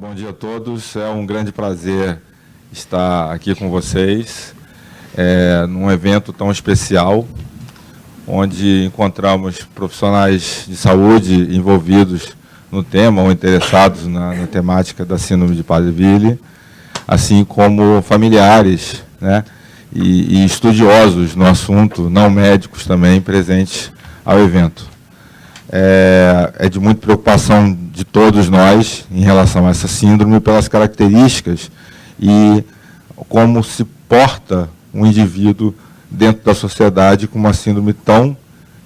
Bom dia a todos, é um grande prazer estar aqui com vocês, num evento tão especial, onde encontramos profissionais de saúde envolvidos no tema ou interessados na temática da síndrome de Prader-Willi, assim como familiares, né, e estudiosos no assunto, não médicos também, presentes ao evento. É de muita preocupação de todos nós em relação a essa síndrome, pelas características e como se porta um indivíduo dentro da sociedade com uma síndrome tão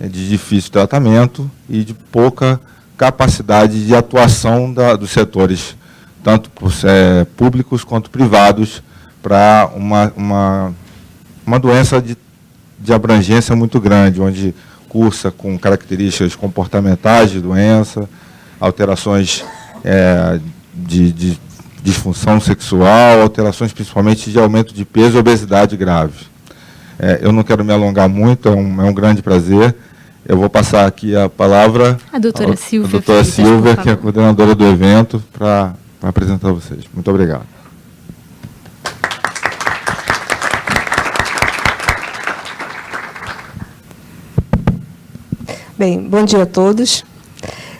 de difícil tratamento e de pouca capacidade de atuação dos setores, tanto públicos quanto privados, para uma doença de abrangência muito grande, onde cursa com características comportamentais de doença, alterações de disfunção sexual, alterações principalmente de aumento de peso e obesidade grave. Eu não quero me alongar muito, é um grande prazer. Eu vou passar aqui a palavra à doutora Silvia. A doutora Silvia, que é a coordenadora do evento, para apresentar vocês. Muito obrigado. Bem, bom dia a todos.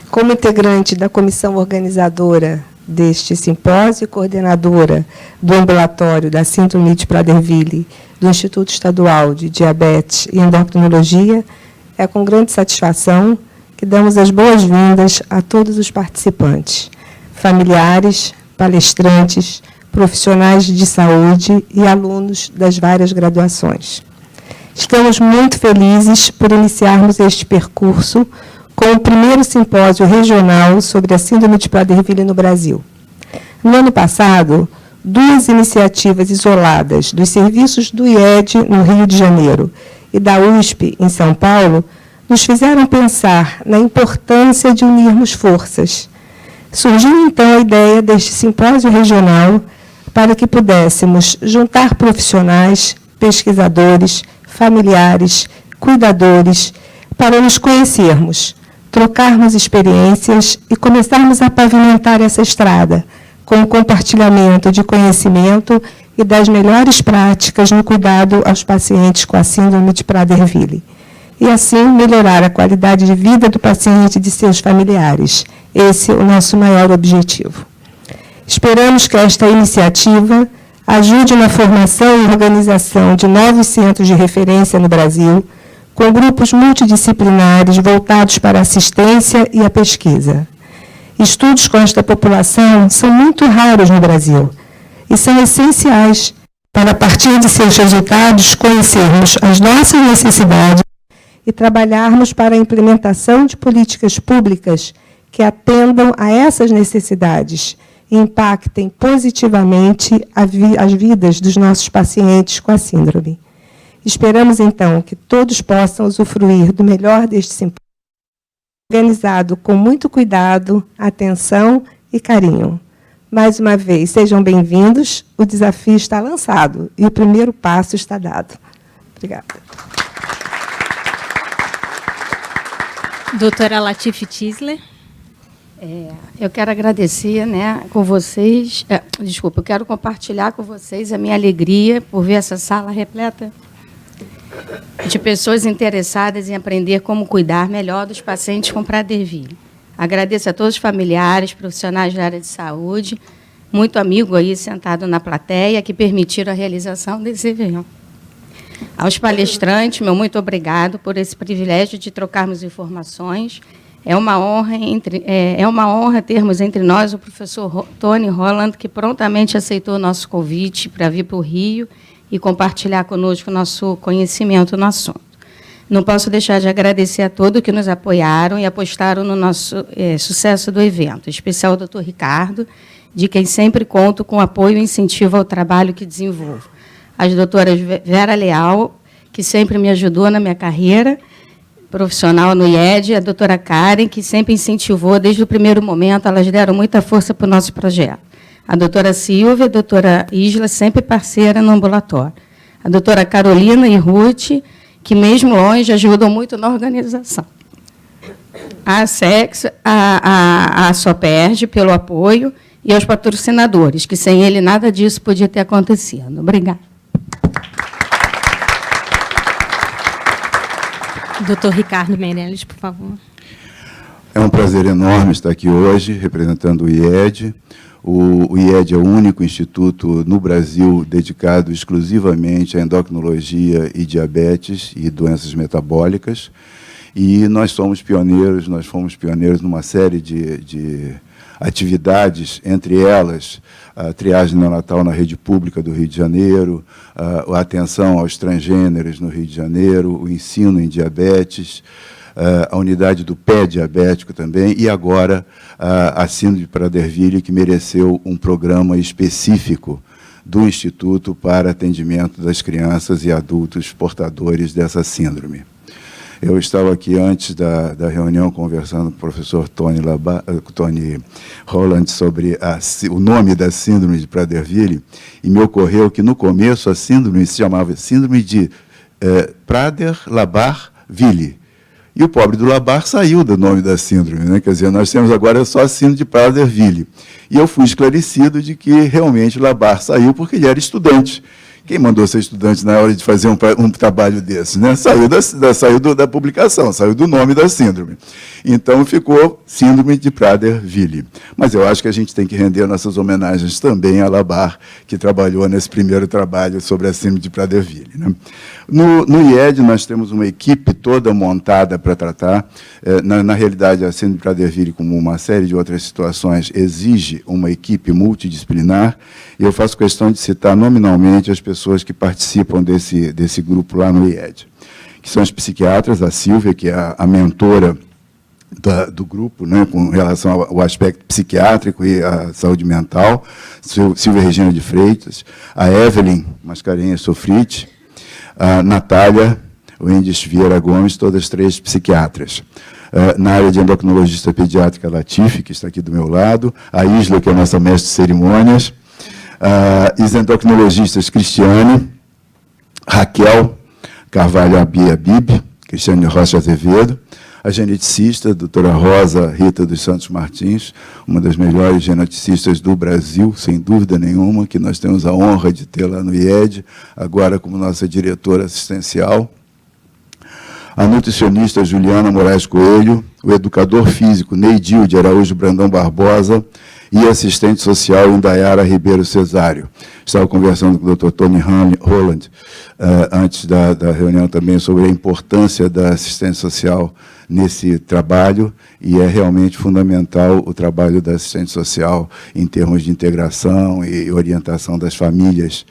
Como integrante da comissão organizadora deste simpósio e coordenadora do ambulatório da síndrome de Prader-Willi do Instituto Estadual de Diabetes e Endocrinologia, é com grande satisfação que damos as boas-vindas a todos os participantes, familiares, palestrantes, profissionais de saúde e alunos das várias graduações. Estamos muito felizes por iniciarmos este percurso com o primeiro simpósio regional sobre a síndrome de Prader-Willi no Brasil. No ano passado, 2 iniciativas isoladas dos serviços do IED, no Rio de Janeiro, e da USP, em São Paulo, nos fizeram pensar na importância de unirmos forças. Surgiu, então, a ideia deste simpósio regional para que pudéssemos juntar profissionais, pesquisadores, familiares, cuidadores, para nos conhecermos, trocarmos experiências e começarmos a pavimentar essa estrada com o compartilhamento de conhecimento e das melhores práticas no cuidado aos pacientes com a síndrome de Prader-Willi. E, assim, melhorar a qualidade de vida do paciente e de seus familiares. Esse é o nosso maior objetivo. Esperamos que esta iniciativa ajude na formação e organização de novos centros de referência no Brasil, com grupos multidisciplinares voltados para a assistência e a pesquisa. Estudos com esta população são muito raros no Brasil e são essenciais para, a partir de seus resultados, conhecermos as nossas necessidades e trabalharmos para a implementação de políticas públicas que atendam a essas necessidades e impactem positivamente as vidas dos nossos pacientes com a síndrome. Esperamos, então, que todos possam usufruir do melhor deste simpósio, organizado com muito cuidado, atenção e carinho. Mais uma vez, sejam bem-vindos, o desafio está lançado e o primeiro passo está dado. Obrigada. Doutora Latife Tisler. Eu quero agradecer, com vocês, eu quero compartilhar com vocês a minha alegria por ver essa sala repleta de pessoas interessadas em aprender como cuidar melhor dos pacientes com Prader-Willi. Agradeço a todos os familiares, profissionais da área de saúde, muito amigo aí sentado na plateia, que permitiram a realização desse evento. Aos palestrantes, meu muito obrigado por esse privilégio de trocarmos informações. É uma honra termos entre nós o professor Tony Holland, que prontamente aceitou o nosso convite para vir para o Rio e compartilhar conosco o nosso conhecimento no assunto. Não posso deixar de agradecer a todos que nos apoiaram e apostaram no nosso sucesso do evento, em especial ao doutor Ricardo, de quem sempre conto com apoio e incentivo ao trabalho que desenvolvo. As doutoras Vera Leal, que sempre me ajudou na minha carreira profissional no IED, a doutora Karen, que sempre incentivou desde o primeiro momento, elas deram muita força para o nosso projeto. A doutora Silvia, a doutora Isla, sempre parceira no ambulatório. A doutora Carolina e Ruth, que mesmo longe ajudam muito na organização. A SEX, a SOPERJ, pelo apoio, e aos patrocinadores, que sem ele nada disso podia ter acontecido. Obrigada. Doutor Ricardo Meirelles, por favor. É um prazer enorme estar aqui hoje, representando o IED. O IED é o único instituto no Brasil dedicado exclusivamente à endocrinologia e diabetes e doenças metabólicas. E nós fomos pioneiros numa série de atividades, entre elas a triagem neonatal na rede pública do Rio de Janeiro, a atenção aos transgêneros no Rio de Janeiro, o ensino em diabetes, a unidade do pé diabético também, e agora a síndrome de Prader-Willi, que mereceu um programa específico do Instituto para atendimento das crianças e adultos portadores dessa síndrome. Eu estava aqui antes da reunião conversando com o professor Tony Holland sobre o nome da síndrome de Prader-Willi, e me ocorreu que, no começo, a síndrome se chamava síndrome de Prader-Labar-Willi. E o pobre do Labar saiu do nome da síndrome, né? Quer dizer, nós temos agora só a síndrome de Prader-Willi. E eu fui esclarecido de que, realmente, o Labar saiu porque ele era estudante. Quem mandou ser estudante na hora de fazer um trabalho desse, né? Saiu da publicação, saiu do nome da síndrome. Então, ficou síndrome de Prader-Willi. Mas eu acho que a gente tem que render nossas homenagens também a Labar, que trabalhou nesse primeiro trabalho sobre a síndrome de Prader-Willi, né? No IED, nós temos uma equipe toda montada para tratar. Na realidade, a síndrome de Prader-Willi, como uma série de outras situações, exige uma equipe multidisciplinar. E eu faço questão de citar nominalmente as pessoas que participam desse grupo lá no IED, que são os psiquiatras, a Silvia, que é a mentora do grupo, né, com relação ao aspecto psiquiátrico e à saúde mental, Silvia Regina de Freitas, a Evelyn Mascarenhas Sofrite, a Natália Wendes Vieira Gomes, todas três psiquiatras. Na área de endocrinologista pediátrica, Latife, que está aqui do meu lado, a Isla, que é a nossa mestre de cerimônias, os endocrinologistas Cristiane, Raquel Carvalho Abib, Cristiane Rocha Azevedo, a geneticista, a doutora Rosa Rita dos Santos Martins, uma das melhores geneticistas do Brasil, sem dúvida nenhuma, que nós temos a honra de ter lá no IED, agora como nossa diretora assistencial. A nutricionista Juliana Moraes Coelho, o educador físico Neidil de Araújo Brandão Barbosa e assistente social Indaiara Ribeiro Cesário. Estava conversando com o Dr. Tony Holland antes da reunião também sobre a importância da assistência social nesse trabalho, e é realmente fundamental o trabalho da assistente social em termos de integração e orientação das famílias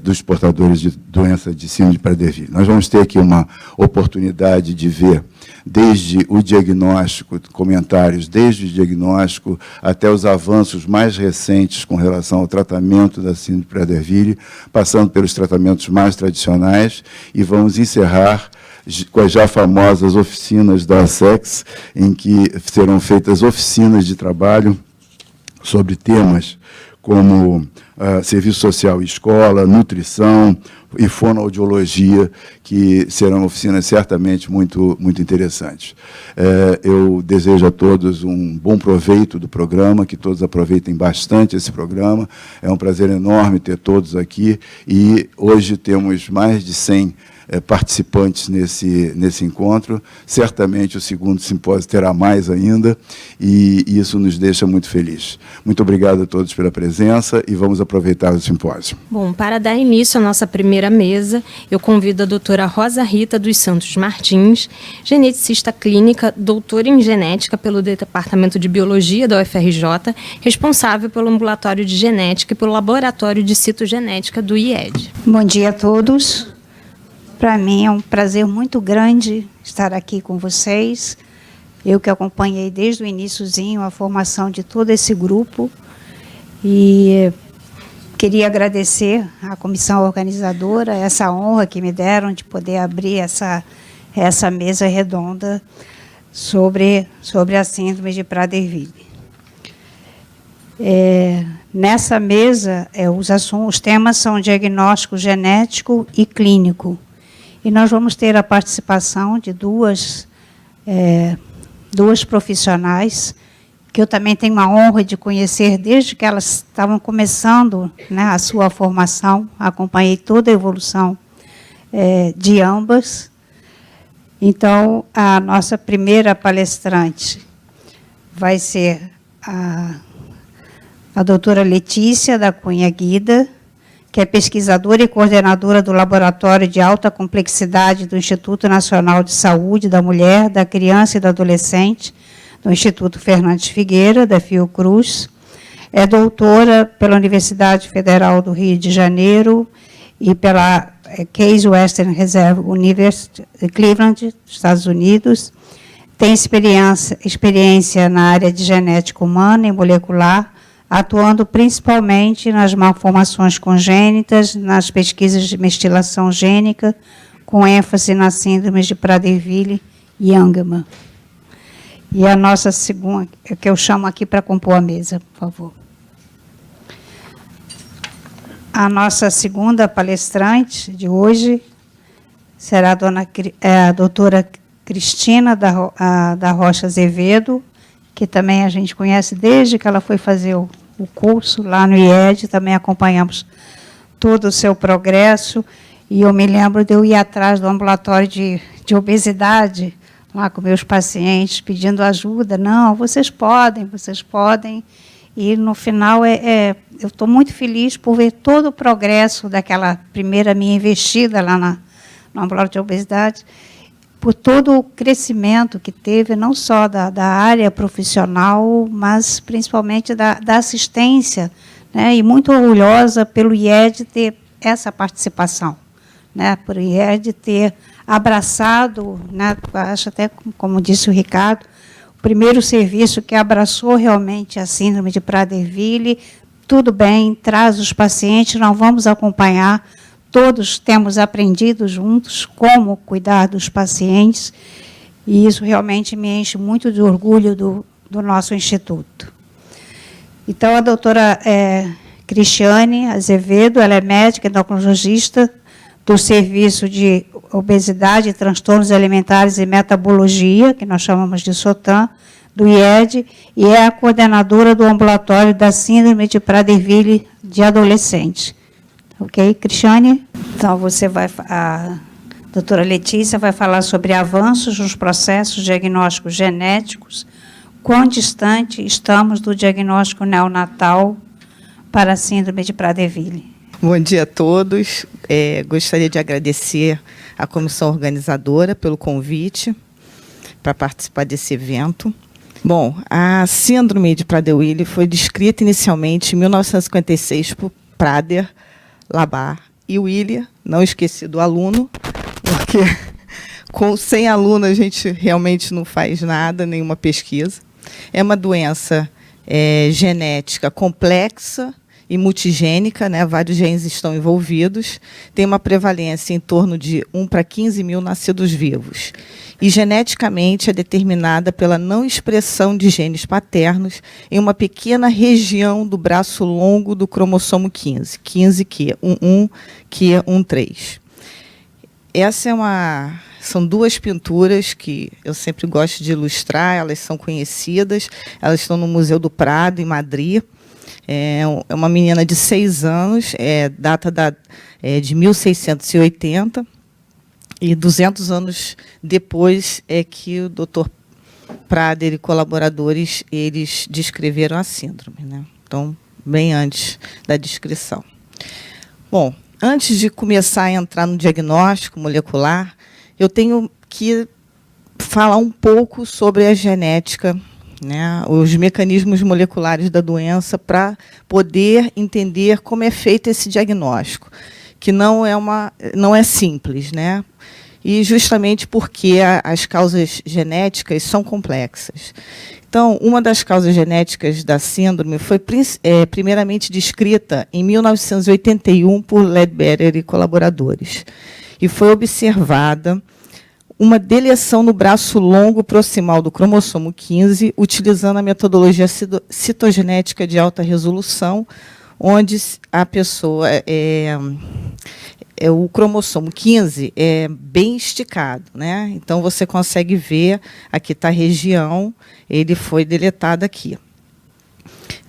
dos portadores de doença de síndrome de Prader-Willi. Nós vamos ter aqui uma oportunidade de ver desde o diagnóstico, comentários desde o diagnóstico até os avanços mais recentes com relação ao tratamento da síndrome de Prader-Willi, passando pelos tratamentos mais tradicionais, e vamos encerrar com as já famosas oficinas da ASEX, em que serão feitas oficinas de trabalho sobre temas como serviço social e escola, nutrição e fonoaudiologia, que serão oficinas certamente muito interessantes. Eu desejo a todos um bom proveito do programa, que todos aproveitem bastante esse programa. É um prazer enorme ter todos aqui, e hoje temos mais de 100 participantes nesse encontro. Certamente o segundo simpósio terá mais ainda, e isso nos deixa muito felizes. Muito obrigado a todos pela presença, e vamos aproveitar o simpósio. Bom, para dar início à nossa primeira mesa, eu convido a doutora Rosa Rita dos Santos Martins, geneticista clínica, doutora em genética pelo Departamento de Biologia da UFRJ, responsável pelo ambulatório de genética e pelo laboratório de citogenética do IED. Bom dia a todos. Para mim é um prazer muito grande estar aqui com vocês. Eu que acompanhei desde o iniciozinho a formação de todo esse grupo, e queria agradecer à comissão organizadora essa honra que me deram de poder abrir essa mesa redonda sobre a síndrome de Prader-Willi. Nessa mesa, os temas são diagnóstico genético e clínico. E nós vamos ter a participação de duas profissionais que eu também tenho a honra de conhecer desde que elas estavam começando, né, a sua formação. Acompanhei toda a evolução de ambas. Então, a nossa primeira palestrante vai ser a doutora Letícia da Cunha Guida, que é pesquisadora e coordenadora do Laboratório de Alta Complexidade do Instituto Nacional de Saúde da Mulher, da Criança e do Adolescente, do Instituto Fernandes Figueira, da Fiocruz. É doutora pela Universidade Federal do Rio de Janeiro e pela Case Western Reserve University, Cleveland, Estados Unidos. Tem experiência na área de genética humana e molecular, atuando principalmente nas malformações congênitas, nas pesquisas de mestilação gênica, com ênfase nas síndromes de Prader-Willi e Angelman. E a nossa segunda, que eu chamo aqui para compor a mesa, por favor. A nossa segunda palestrante de hoje será a doutora Cristina da Rocha Azevedo, que também a gente conhece desde que ela foi fazer o curso lá no IED, também acompanhamos todo o seu progresso, e eu me lembro de eu ir atrás do ambulatório de obesidade, lá com meus pacientes, pedindo ajuda. Não, vocês podem, e no final eu estou muito feliz por ver todo o progresso daquela primeira minha investida lá no ambulatório de obesidade, por todo o crescimento que teve, não só da área profissional, mas principalmente da assistência, né? E muito orgulhosa pelo IED ter essa participação, né? Por IED ter abraçado, né? Acho até, como disse o Ricardo, o primeiro serviço que abraçou realmente a síndrome de Prader-Willi. Tudo bem, traz os pacientes, nós vamos acompanhar. Todos temos aprendido juntos como cuidar dos pacientes, e isso realmente me enche muito de orgulho do nosso instituto. Então, a doutora Cristiane Azevedo, ela é médica endocrinologista do Serviço de Obesidade, Transtornos Alimentares e Metabologia, que nós chamamos de SOTAM, do IED, e é a coordenadora do ambulatório da Síndrome de Prader-Willi de adolescente. Ok, Cristiane? Então, a doutora Letícia vai falar sobre avanços nos processos diagnósticos genéticos, quão distante estamos do diagnóstico neonatal para a síndrome de Prader-Willi. Bom dia a todos. Gostaria de agradecer à comissão organizadora pelo convite para participar desse evento. Bom, a síndrome de Prader-Willi foi descrita inicialmente em 1956 por Prader, Labar e Willi, não esqueci do aluno, porque sem aluno a gente realmente não faz nada, nenhuma pesquisa. É uma doença genética complexa e multigênica, né? Vários genes estão envolvidos, tem uma prevalência em torno de 1 para 15 mil nascidos vivos. E geneticamente é determinada pela não expressão de genes paternos em uma pequena região do braço longo do cromossomo 15, 15q, 11, q 13. São duas pinturas que eu sempre gosto de ilustrar, elas são conhecidas, elas estão no Museu do Prado, em Madrid. É uma menina de 6 anos, data de 1680, e 200 anos depois é que o Dr. Prader e colaboradores eles descreveram a síndrome, né? Então, bem antes da descrição. Bom, antes de começar a entrar no diagnóstico molecular, eu tenho que falar um pouco sobre a genética, né, os mecanismos moleculares da doença, para poder entender como é feito esse diagnóstico, que não é simples, né? E justamente porque as causas genéticas são complexas. Então, uma das causas genéticas da síndrome foi primeiramente descrita em 1981 por Ledbetter e colaboradores, e foi observada uma deleção no braço longo proximal do cromossomo 15, utilizando a metodologia citogenética de alta resolução, onde a pessoa o cromossomo 15 é bem esticado, né? Então, você consegue ver, aqui está a região, ele foi deletado aqui.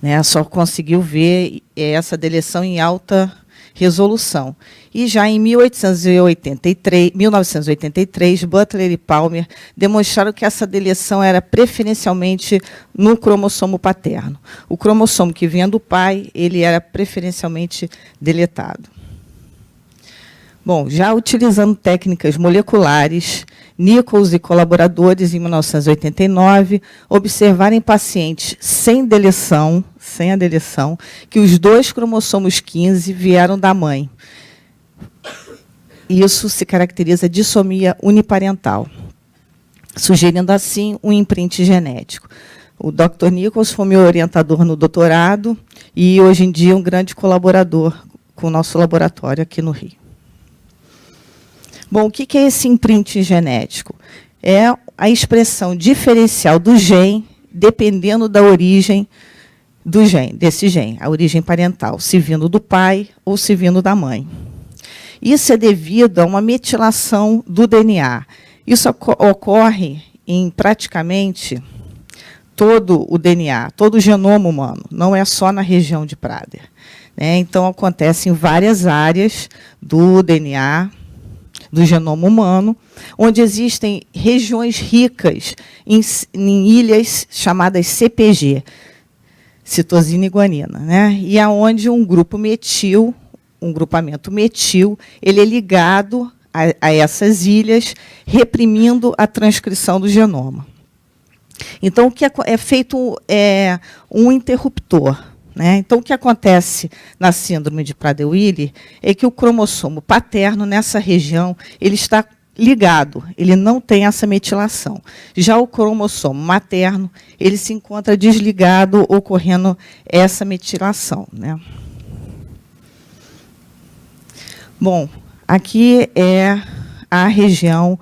Né? Só conseguiu ver essa deleção em alta resolução. E já em 1983, Butler e Palmer demonstraram que essa deleção era preferencialmente no cromossomo paterno. O cromossomo que vinha do pai, ele era preferencialmente deletado. Bom, já utilizando técnicas moleculares, Nichols e colaboradores, em 1989, observaram em pacientes sem a deleção, que os 2 cromossomos 15 vieram da mãe. Isso se caracteriza dissomia uniparental, sugerindo, assim, um imprint genético. O Dr. Nichols foi meu orientador no doutorado e, hoje em dia, um grande colaborador com o nosso laboratório aqui no Rio. Bom, o que é esse imprint genético? É a expressão diferencial do gene, dependendo da origem do gene, desse gene, a origem parental, se vindo do pai ou se vindo da mãe. Isso é devido a uma metilação do DNA. Isso ocorre em praticamente todo o DNA, todo o genoma humano, não é só na região de Prader. Né? Então, acontece em várias áreas do DNA, do genoma humano, onde existem regiões ricas em ilhas chamadas CPG, citosina e guanina, né? E aonde um grupamento metil, ele é ligado a essas ilhas, reprimindo a transcrição do genoma. Então, o que é feito um interruptor. Né? Então, o que acontece na síndrome de Prader-Willi é que o cromossomo paterno, nessa região, ele está ligado, ele não tem essa metilação. Já o cromossomo materno, ele se encontra desligado, ocorrendo essa metilação. Né? Bom, aqui é a região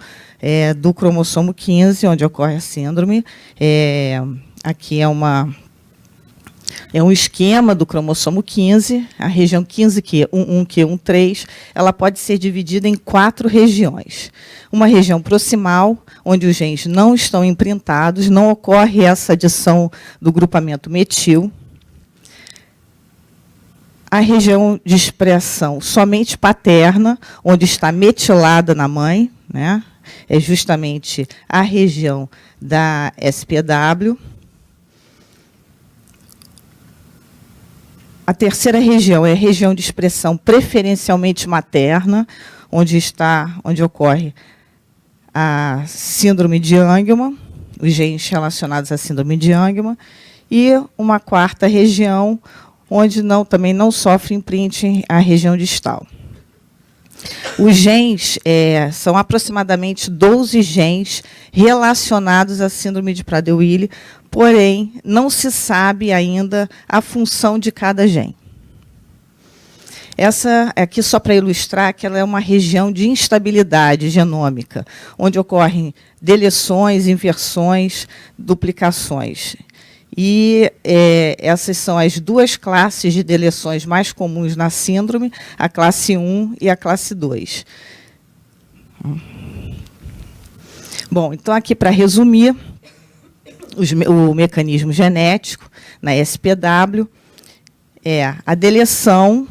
do cromossomo 15, onde ocorre a síndrome. Aqui é um esquema do cromossomo 15, a região 15Q, 1Q, 1,3, ela pode ser dividida em 4 regiões. Uma região proximal, onde os genes não estão imprintados, não ocorre essa adição do grupamento metil. A região de expressão somente paterna, onde está metilada na mãe, né? É justamente a região da SPW. A terceira região é a região de expressão preferencialmente materna, onde ocorre a síndrome de Angelman, os genes relacionados à síndrome de Angelman, e uma quarta região, onde também não sofre imprinting, a região distal. Os genes são aproximadamente 12 genes relacionados à síndrome de Prader-Willi, porém, não se sabe ainda a função de cada gene. Essa aqui, só para ilustrar, que ela é uma região de instabilidade genômica, onde ocorrem deleções, inversões, duplicações. E essas são as 2 classes de deleções mais comuns na síndrome, a classe 1 e a classe 2. Bom, então, aqui, para resumir, o mecanismo genético na SPW é a deleção,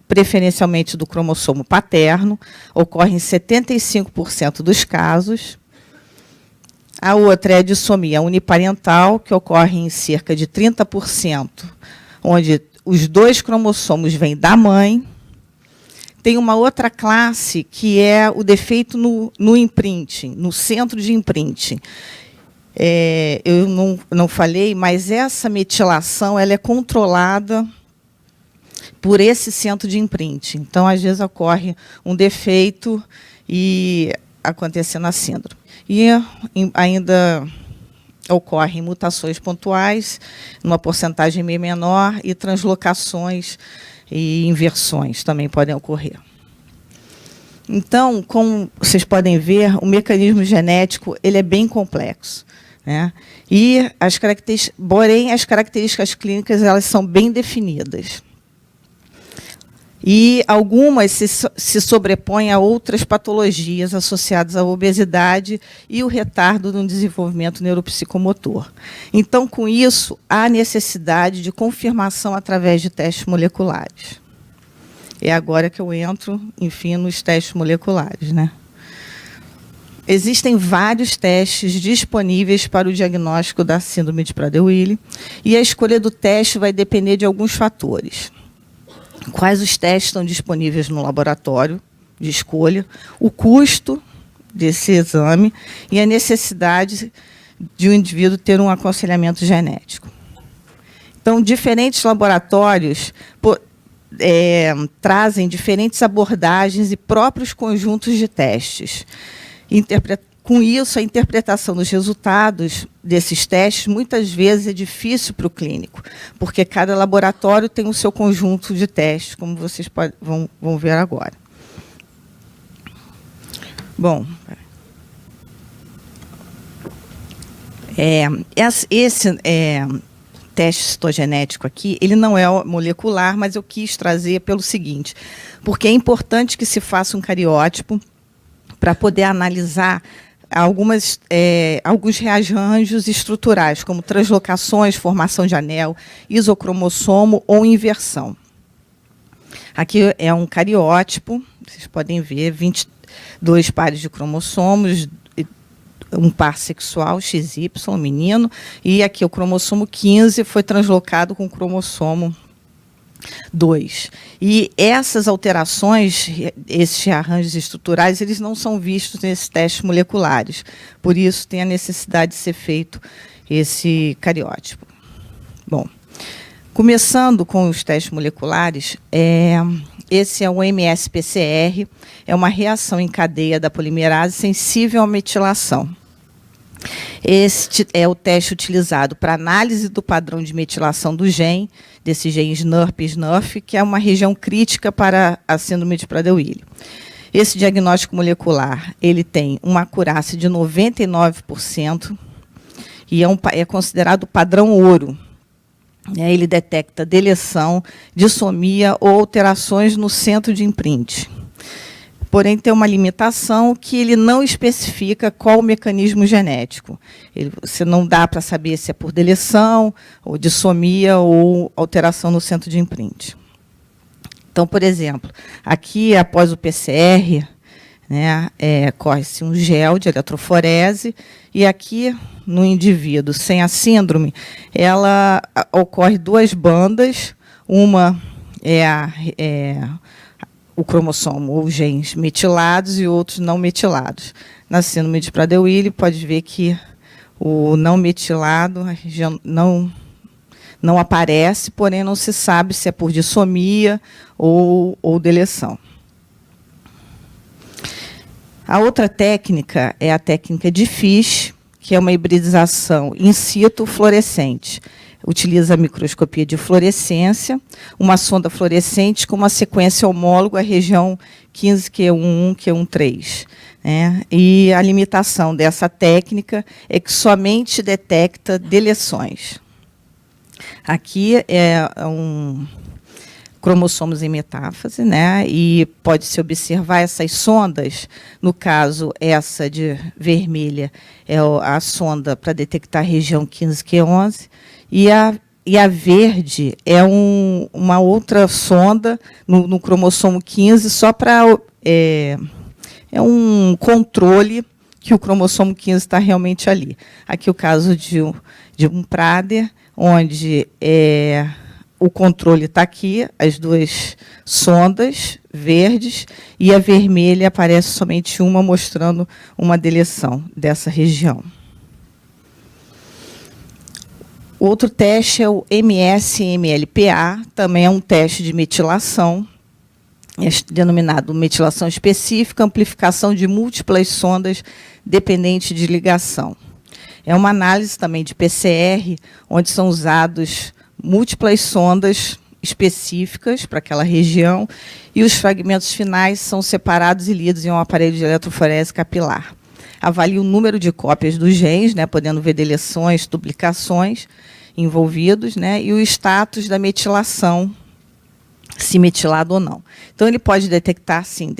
preferencialmente do cromossomo paterno, ocorre em 75% dos casos. A outra é a dissomia uniparental, que ocorre em cerca de 30%, onde os 2 cromossomos vêm da mãe. Tem uma outra classe, que é o defeito no imprinting, no centro de imprinting. Eu não falei, mas essa metilação ela é controlada por esse centro de imprinting. Então, às vezes, ocorre um defeito e acontecendo a síndrome. E ainda ocorrem mutações pontuais, numa porcentagem bem menor, e translocações e inversões também podem ocorrer. Então, como vocês podem ver, o mecanismo genético ele é bem complexo. Né? E porém, as características clínicas elas são bem definidas. E algumas se sobrepõem a outras patologias associadas à obesidade e o retardo no desenvolvimento neuropsicomotor. Então, com isso, há necessidade de confirmação através de testes moleculares. É agora que eu entro, enfim, nos testes moleculares, né? Existem vários testes disponíveis para o diagnóstico da síndrome de Prader-Willi, e a escolha do teste vai depender de alguns fatores. Quais os testes estão disponíveis no laboratório de escolha, o custo desse exame e a necessidade de o indivíduo ter um aconselhamento genético. Então, diferentes laboratórios trazem diferentes abordagens e próprios conjuntos de testes. Com isso, a interpretação dos resultados desses testes muitas vezes é difícil para o clínico, porque cada laboratório tem o seu conjunto de testes, como vocês vão ver agora. Bom, esse teste citogenético aqui, ele não é molecular, mas eu quis trazer pelo seguinte, porque é importante que se faça um cariótipo para poder analisar alguns rearranjos estruturais, como translocações, formação de anel, isocromossomo ou inversão. Aqui é um cariótipo, vocês podem ver, 22 pares de cromossomos, um par sexual, XY, menino, e aqui o cromossomo 15 foi translocado com o cromossomo 2. E essas alterações, esses arranjos estruturais, eles não são vistos nesses testes moleculares. Por isso, tem a necessidade de ser feito esse cariótipo. Bom, começando com os testes moleculares, esse é o MS-PCR, é uma reação em cadeia da polimerase sensível à metilação. Este é o teste utilizado para análise do padrão de metilação do gene, desse gene SNRP-SNRF, que é uma região crítica para a síndrome de Prader-Willi. Esse diagnóstico molecular ele tem uma acurácia de 99% e é considerado padrão ouro. Ele detecta deleção, dissomia ou alterações no centro de imprint. Porém, tem uma limitação que ele não especifica qual o mecanismo genético. Você não dá para saber se é por deleção, ou dissomia, ou alteração no centro de imprint. Então, por exemplo, aqui, após o PCR, né, corre-se um gel de eletroforese, e aqui, no indivíduo sem a síndrome, ocorre 2 bandas, uma o cromossomo ou genes metilados e outros não metilados. Na síndrome de Prader-Willi, pode ver que o não metilado a região não aparece, porém não se sabe se é por dissomia ou deleção. A outra técnica é a técnica de FISH, que é uma hibridização in situ fluorescente. Utiliza a microscopia de fluorescência, uma sonda fluorescente com uma sequência homóloga à região 15q11, q13. E a limitação dessa técnica é que somente detecta deleções. Aqui é cromossomos em metáfase, né? E pode-se observar essas sondas, no caso, essa de vermelha é a sonda para detectar a região 15q11, e a verde é uma outra sonda no cromossomo 15, só para um controle que o cromossomo 15 está realmente ali. Aqui o caso de um Prader, onde o controle está aqui, as 2 sondas verdes, e a vermelha aparece somente uma, mostrando uma deleção dessa região. Outro teste é o MS-MLPA, também é um teste de metilação, denominado metilação específica, amplificação de múltiplas sondas dependente de ligação. É uma análise também de PCR, onde são usados múltiplas sondas específicas para aquela região, e os fragmentos finais são separados e lidos em um aparelho de eletroforese capilar. Avalia o número de cópias dos genes, né, podendo ver deleções, duplicações envolvidos, né, e o status da metilação se metilado ou não. Então, ele pode detectar, sim,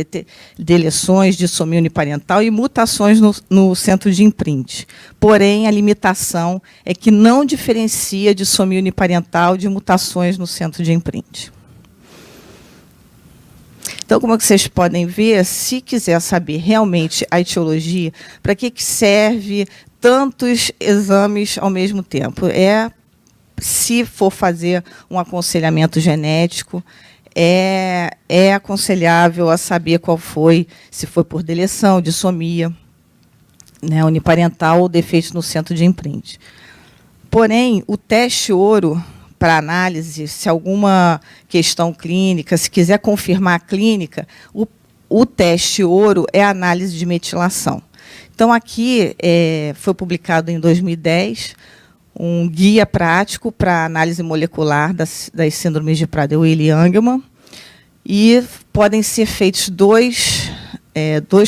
deleções, dissomia uniparental e mutações no centro de imprint. Porém, a limitação é que não diferencia dissomia uniparental de mutações no centro de imprint. Então, como é que vocês podem ver, se quiser saber realmente a etiologia, para que serve tantos exames ao mesmo tempo? Se for fazer um aconselhamento genético, é aconselhável a saber qual foi, se foi por deleção, dissomia, né, uniparental ou defeito no centro de imprint. Porém, o teste ouro para análise, se alguma questão clínica, se quiser confirmar a clínica, o teste ouro é a análise de metilação. Então, aqui foi publicado em 2010 um guia prático para análise molecular das síndromes de Prader-Willi e Angelman, e podem ser feitos dois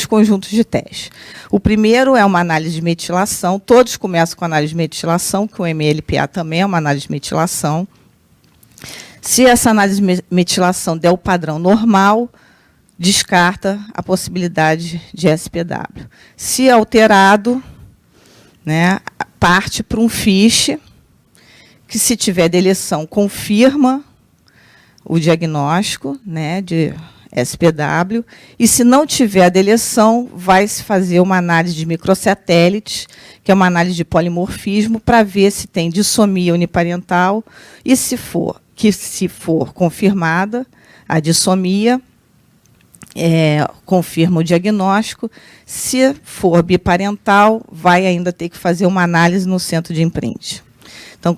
conjuntos de testes. O primeiro é uma análise de metilação, todos começam com análise de metilação, que o MLPA também é uma análise de metilação. Se essa análise de metilação der o padrão normal, descarta a possibilidade de SPW. Se alterado, né, parte para um FISH, que, se tiver deleção, confirma o diagnóstico, né, de SPW, e, se não tiver a deleção, vai se fazer uma análise de microsatélites, que é uma análise de polimorfismo, para ver se tem dissomia uniparental, e, se for confirmada a dissomia, confirma o diagnóstico. Se for biparental, vai ainda ter que fazer uma análise no centro de imprint. Então,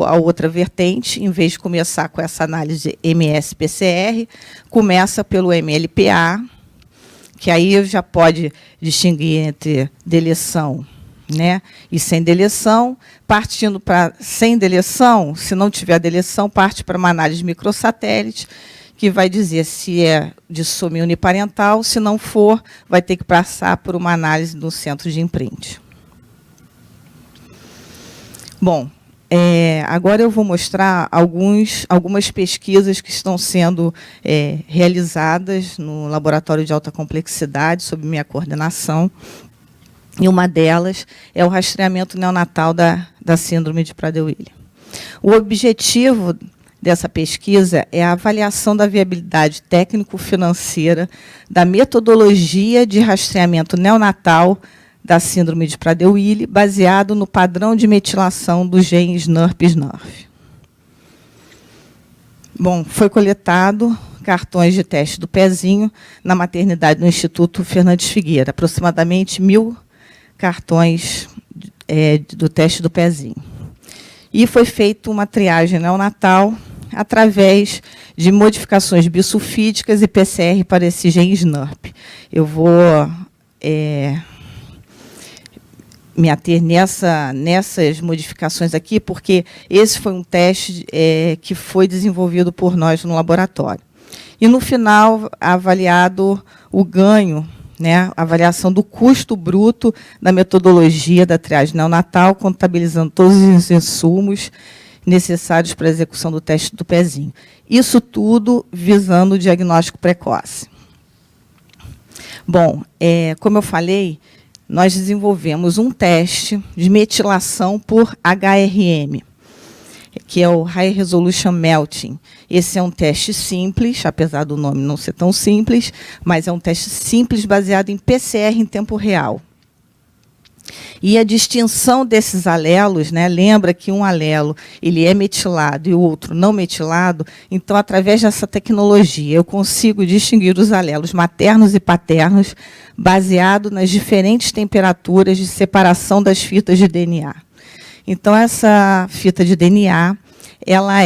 a outra vertente, em vez de começar com essa análise MS-PCR, começa pelo MLPA, que aí já pode distinguir entre deleção, né, e sem deleção. Partindo para sem deleção, se não tiver deleção, parte para uma análise de microsatélite, que vai dizer se é dissomia uniparental. Se não for, vai ter que passar por uma análise no centro de imprint. Bom, agora eu vou mostrar algumas pesquisas que estão sendo realizadas no Laboratório de Alta Complexidade, sob minha coordenação, e uma delas é o rastreamento neonatal da síndrome de Prader-Willi. O objetivo dessa pesquisa é a avaliação da viabilidade técnico-financeira da metodologia de rastreamento neonatal da síndrome de Prader-Willi, baseado no padrão de metilação do gene SNRP-SNRF. Bom, foi coletado cartões de teste do pezinho na maternidade do Instituto Fernandes Figueira, aproximadamente 1.000 cartões do teste do pezinho. E foi feita uma triagem neonatal através de modificações bisulfídicas e PCR para esse gene SNRP. Eu vou me ater nessas modificações aqui, porque esse foi um teste que foi desenvolvido por nós no laboratório. E, no final, avaliado o ganho, né, a avaliação do custo bruto da metodologia da triagem neonatal, contabilizando todos os insumos necessários para a execução do teste do pezinho. Isso tudo visando o diagnóstico precoce. Bom, como eu falei, nós desenvolvemos um teste de metilação por HRM, que é o High Resolution Melting. Esse é um teste simples, apesar do nome não ser tão simples, mas é um teste simples baseado em PCR em tempo real. E a distinção desses alelos, né, lembra que um alelo ele é metilado e o outro não metilado, então, através dessa tecnologia, eu consigo distinguir os alelos maternos e paternos baseado nas diferentes temperaturas de separação das fitas de DNA. Então, essa fita de DNA, ela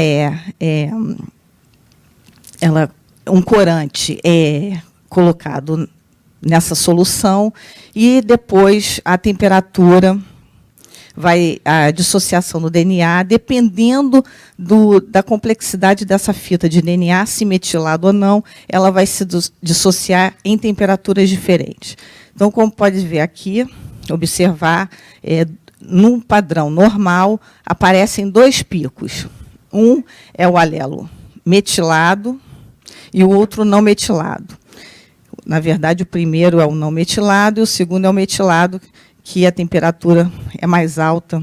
um corante é colocado nessa solução e depois a temperatura a dissociação do DNA, dependendo da complexidade dessa fita de DNA, se metilado ou não, ela vai se dissociar em temperaturas diferentes. Então, como pode ver aqui, observar, num padrão normal, aparecem dois picos. Um é o alelo metilado e o outro não metilado. Na verdade, o primeiro é o não metilado e o segundo é o metilado, que a temperatura é mais alta,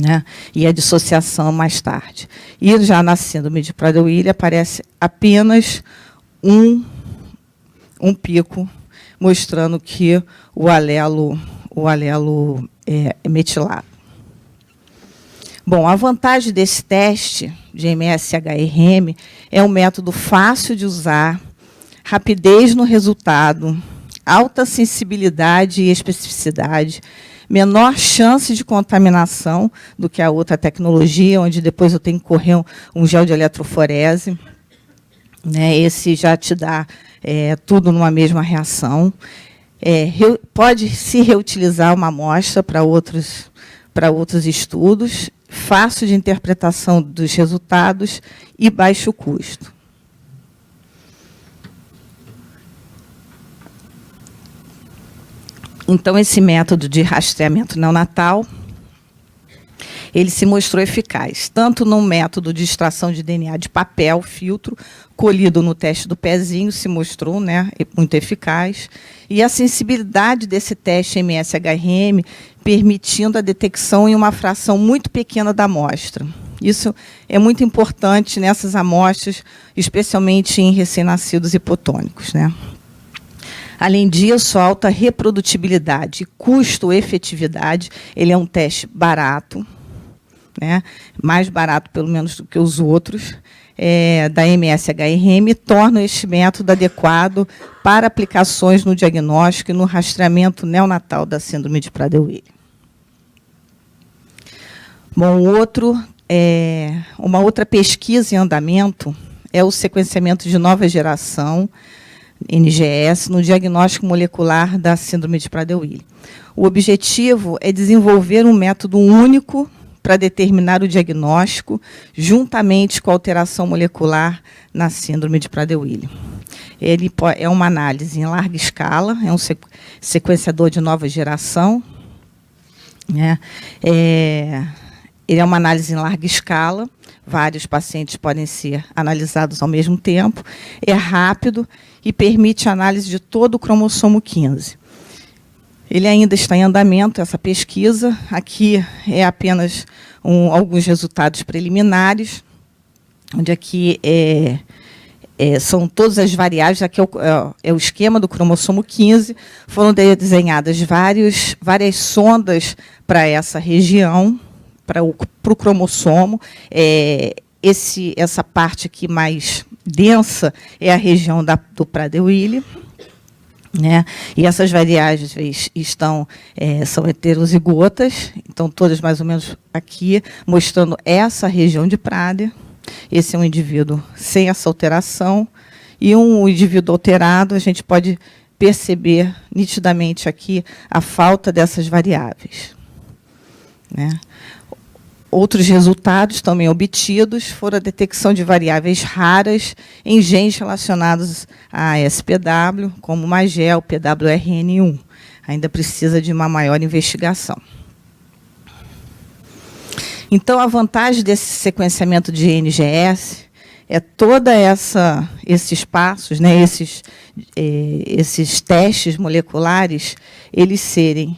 né, e a dissociação mais tarde. E já na síndrome de Prader-Willi aparece apenas um pico, mostrando que o alelo é metilado. Bom, a vantagem desse teste de MS-HRM é um método fácil de usar, rapidez no resultado, alta sensibilidade e especificidade, menor chance de contaminação do que a outra tecnologia, onde depois eu tenho que correr um gel de eletroforese. Né? Esse já te dá tudo numa mesma reação. Pode se reutilizar uma amostra para outros estudos, fácil de interpretação dos resultados e baixo custo. Então, esse método de rastreamento neonatal, ele se mostrou eficaz, tanto no método de extração de DNA de papel, filtro, colhido no teste do pezinho, se mostrou, né, muito eficaz, e a sensibilidade desse teste MS-HRM, permitindo a detecção em uma fração muito pequena da amostra. Isso é muito importante nessas amostras, especialmente em recém-nascidos hipotônicos, né? Além disso, a alta reprodutibilidade e custo-efetividade, ele é um teste barato, né, mais barato, pelo menos, do que os outros, da MS-HRM, e torna este método adequado para aplicações no diagnóstico e no rastreamento neonatal da síndrome de Prader-Willi. Bom, uma outra pesquisa em andamento é o sequenciamento de nova geração, NGS, no diagnóstico molecular da síndrome de Prader-Willi. O objetivo é desenvolver um método único para determinar o diagnóstico, juntamente com a alteração molecular na síndrome de Prader-Willi. Ele é uma análise em larga escala, é um sequenciador de nova geração, né? Ele é uma análise em larga escala, vários pacientes podem ser analisados ao mesmo tempo, é rápido e permite a análise de todo o cromossomo 15. Ele ainda está em andamento, essa pesquisa. Aqui é apenas alguns resultados preliminares, onde aqui são todas as variáveis, aqui é o esquema do cromossomo 15, foram desenhadas várias sondas para essa região, para o cromossomo. Essa parte aqui mais densa é a região do Prader-Willi, né? E essas variáveis são heterozigotas, então todas mais ou menos aqui, mostrando essa região de Prader. Esse é um indivíduo sem essa alteração, e um indivíduo alterado, a gente pode perceber nitidamente aqui a falta dessas variáveis, né? Outros resultados também obtidos foram a detecção de variáveis raras em genes relacionados à SPW, como o MAGEL, PWRN1. Ainda precisa de uma maior investigação. Então, a vantagem desse sequenciamento de NGS é toda esses passos, né, esses testes moleculares, eles serem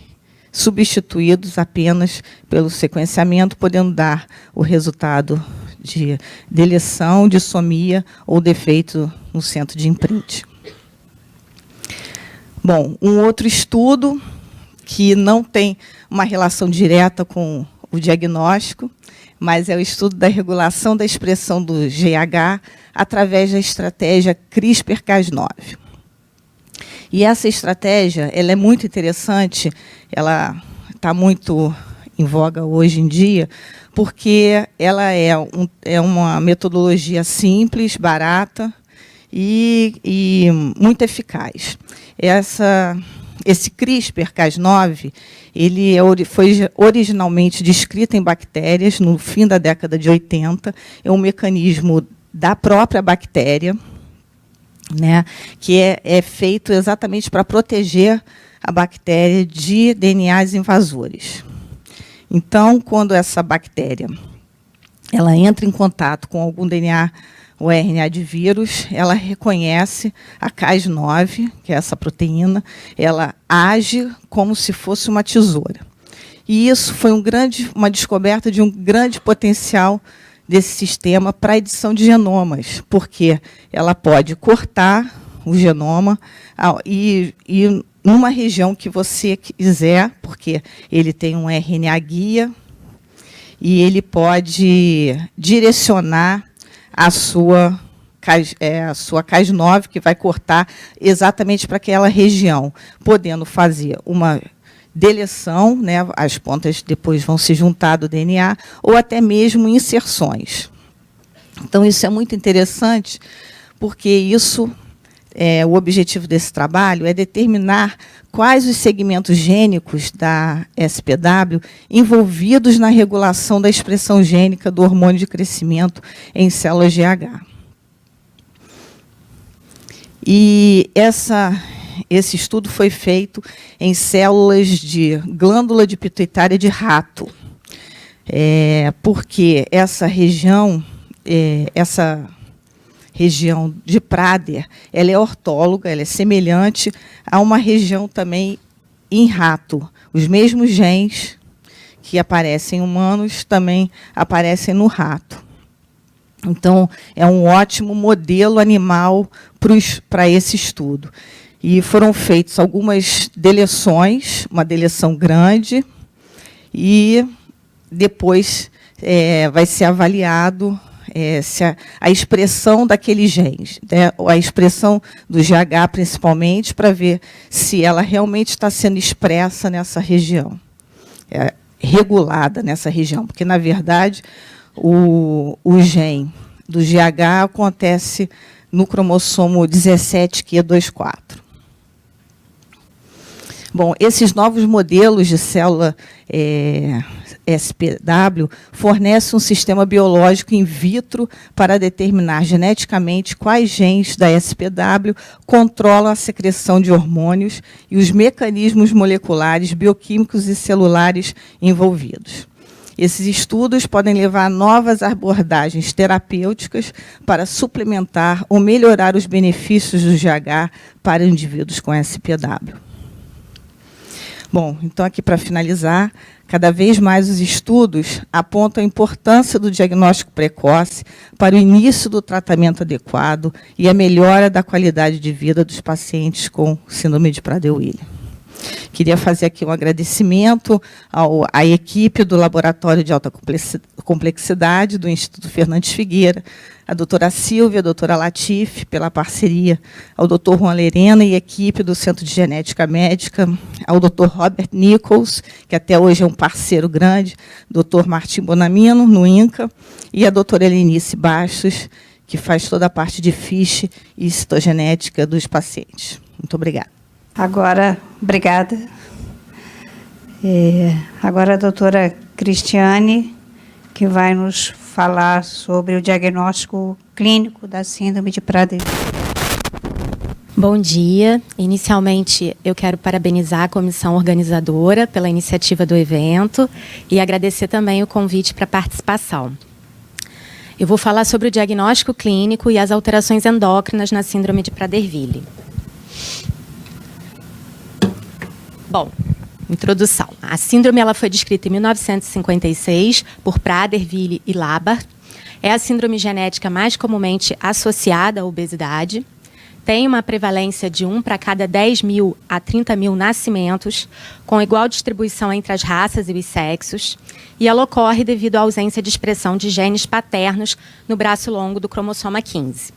substituídos apenas pelo sequenciamento, podendo dar o resultado de deleção, dissomia ou defeito no centro de imprint. Bom, um outro estudo que não tem uma relação direta com o diagnóstico, mas é o estudo da regulação da expressão do GH através da estratégia CRISPR-Cas9. E essa estratégia ela é muito interessante, ela está muito em voga hoje em dia, porque ela é uma metodologia simples, barata e muito eficaz. Esse CRISPR-Cas9 ele foi originalmente descrito em bactérias no fim da década de 80, é um mecanismo da própria bactéria, né, que é feito exatamente para proteger a bactéria de DNAs invasores. Então, quando essa bactéria ela entra em contato com algum DNA o RNA de vírus, ela reconhece a Cas9, que é essa proteína, ela age como se fosse uma tesoura. E isso foi uma descoberta de um grande potencial desse sistema para a edição de genomas, porque ela pode cortar o genoma e numa região que você quiser, porque ele tem um RNA guia, e ele pode direcionar a sua Cas9, que vai cortar exatamente para aquela região, podendo fazer uma deleção, né, as pontas depois vão se juntar do DNA, ou até mesmo inserções. Então, isso é muito interessante, porque isso, o objetivo desse trabalho é determinar quais os segmentos gênicos da SPW envolvidos na regulação da expressão gênica do hormônio de crescimento em células GH. E esse estudo foi feito em células de glândula de pituitária de rato, porque essa região de Prader, ela é ortóloga, ela é semelhante a uma região também em rato. Os mesmos genes que aparecem em humanos também aparecem no rato. Então, é um ótimo modelo animal para esse estudo. E foram feitas algumas deleções, uma deleção grande, e depois vai ser avaliado se a expressão daqueles genes, né, a expressão do GH, principalmente, para ver se ela realmente está sendo expressa nessa região, regulada nessa região, porque, na verdade, o gene do GH acontece no cromossomo 17q24. Bom, esses novos modelos de célula SPW fornecem um sistema biológico in vitro para determinar geneticamente quais genes da SPW controlam a secreção de hormônios e os mecanismos moleculares, bioquímicos e celulares envolvidos. Esses estudos podem levar a novas abordagens terapêuticas para suplementar ou melhorar os benefícios do GH para indivíduos com SPW. Bom, então, aqui para finalizar, cada vez mais os estudos apontam a importância do diagnóstico precoce para o início do tratamento adequado e a melhora da qualidade de vida dos pacientes com síndrome de Prader-Willi. Queria fazer aqui um agradecimento à equipe do Laboratório de Alta Complexidade do Instituto Fernandes Figueira, a doutora Silvia, a doutora Latif, pela parceria, ao doutor Juan Lerena e equipe do Centro de Genética Médica, ao doutor Robert Nichols, que até hoje é um parceiro grande, doutor Martim Bonamino, no INCA, e a doutora Helenice Bastos, que faz toda a parte de fiche e citogenética dos pacientes. Muito obrigada. Agora, obrigada. Agora a doutora Cristiane, que vai nos falar sobre o diagnóstico clínico da síndrome de Prader. Bom dia. Inicialmente, eu quero parabenizar a comissão organizadora pela iniciativa do evento e agradecer também o convite para a participação. Eu vou falar sobre o diagnóstico clínico e as alterações endócrinas na síndrome de Prader-Willi. Bom, introdução. A síndrome ela foi descrita em 1956 por Prader-Willi e Labarthe. É a síndrome genética mais comumente associada à obesidade. Tem uma prevalência de 1 para cada 10 mil a 30 mil nascimentos, com igual distribuição entre as raças e os sexos. E ela ocorre devido à ausência de expressão de genes paternos no braço longo do cromossoma 15,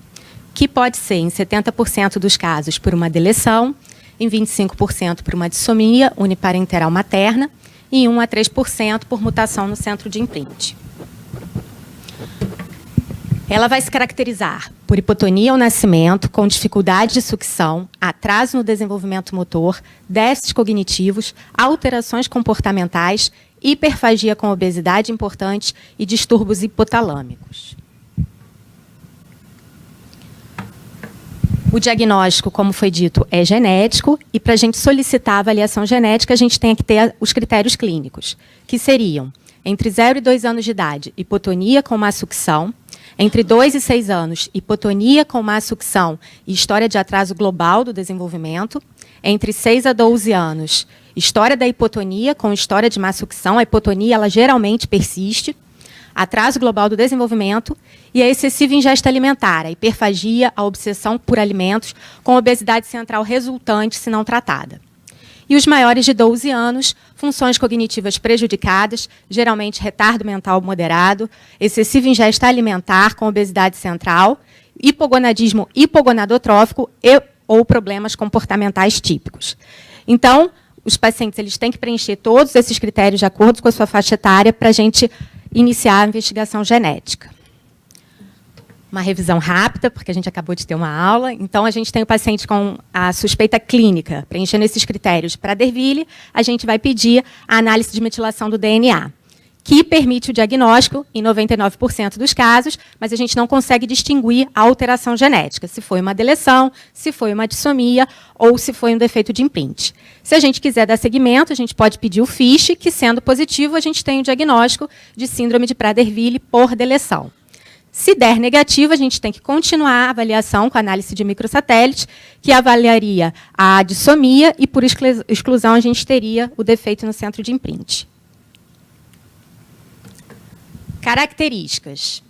que pode ser, em 70% dos casos, por uma deleção, em 25% por uma dissomia uniparenteral materna e em 1 a 3% por mutação no centro de imprint. Ela vai se caracterizar por hipotonia ao nascimento, com dificuldade de sucção, atraso no desenvolvimento motor, déficits cognitivos, alterações comportamentais, hiperfagia com obesidade importante e distúrbios hipotalâmicos. O diagnóstico, como foi dito, é genético e, para a gente solicitar a avaliação genética, a gente tem que ter os critérios clínicos, que seriam, entre 0 e 2 anos de idade, hipotonia com má sucção, Entre 2 e 6 anos, hipotonia com má sucção e história de atraso global do desenvolvimento. Entre 6 a 12 anos, história da hipotonia com história de má sucção. A hipotonia, ela geralmente persiste. Atraso global do desenvolvimento e a excessiva ingesta alimentar, a hiperfagia, a obsessão por alimentos, com obesidade central resultante se não tratada. E os maiores de 12 anos, funções cognitivas prejudicadas, geralmente retardo mental moderado, excessiva ingesta alimentar com obesidade central, hipogonadismo hipogonadotrófico ou problemas comportamentais típicos. Então, os pacientes eles têm que preencher todos esses critérios de acordo com a sua faixa etária para a gente iniciar a investigação genética. Uma revisão rápida, porque a gente acabou de ter uma aula. Então, a gente tem o paciente com a suspeita clínica, preenchendo esses critérios de Prader-Willi, a gente vai pedir a análise de metilação do DNA, que permite o diagnóstico em 99% dos casos, mas a gente não consegue distinguir a alteração genética, se foi uma deleção, se foi uma dissomia ou se foi um defeito de imprint. Se a gente quiser dar seguimento, a gente pode pedir o FISH, que, sendo positivo, a gente tem o diagnóstico de síndrome de Prader-Willi por deleção. Se der negativo, a gente tem que continuar a avaliação com a análise de microsatélite, que avaliaria a dissomia e, por exclusão, a gente teria o defeito no centro de imprint. Características.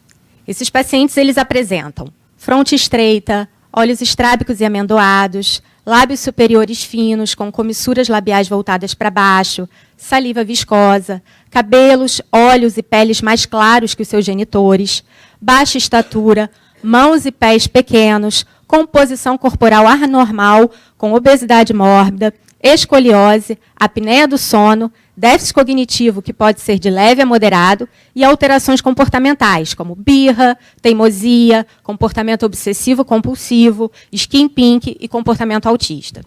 Esses pacientes eles apresentam fronte estreita, olhos estrábicos e amendoados, lábios superiores finos, com comissuras labiais voltadas para baixo, saliva viscosa, cabelos, olhos e peles mais claros que os seus genitores, baixa estatura, mãos e pés pequenos, composição corporal anormal, com obesidade mórbida, escoliose, apneia do sono, déficit cognitivo que pode ser de leve a moderado e alterações comportamentais, como birra, teimosia, comportamento obsessivo-compulsivo, skin pink e comportamento autista.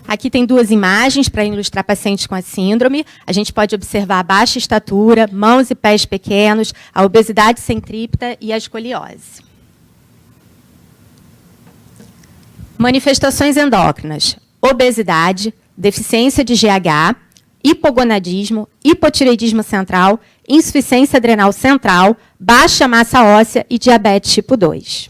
Aqui tem 2 imagens para ilustrar pacientes com a síndrome. A gente pode observar a baixa estatura, mãos e pés pequenos, a obesidade centrípeta e a escoliose. Manifestações endócrinas: obesidade, deficiência de GH, hipogonadismo, hipotireoidismo central, insuficiência adrenal central, baixa massa óssea e diabetes tipo 2.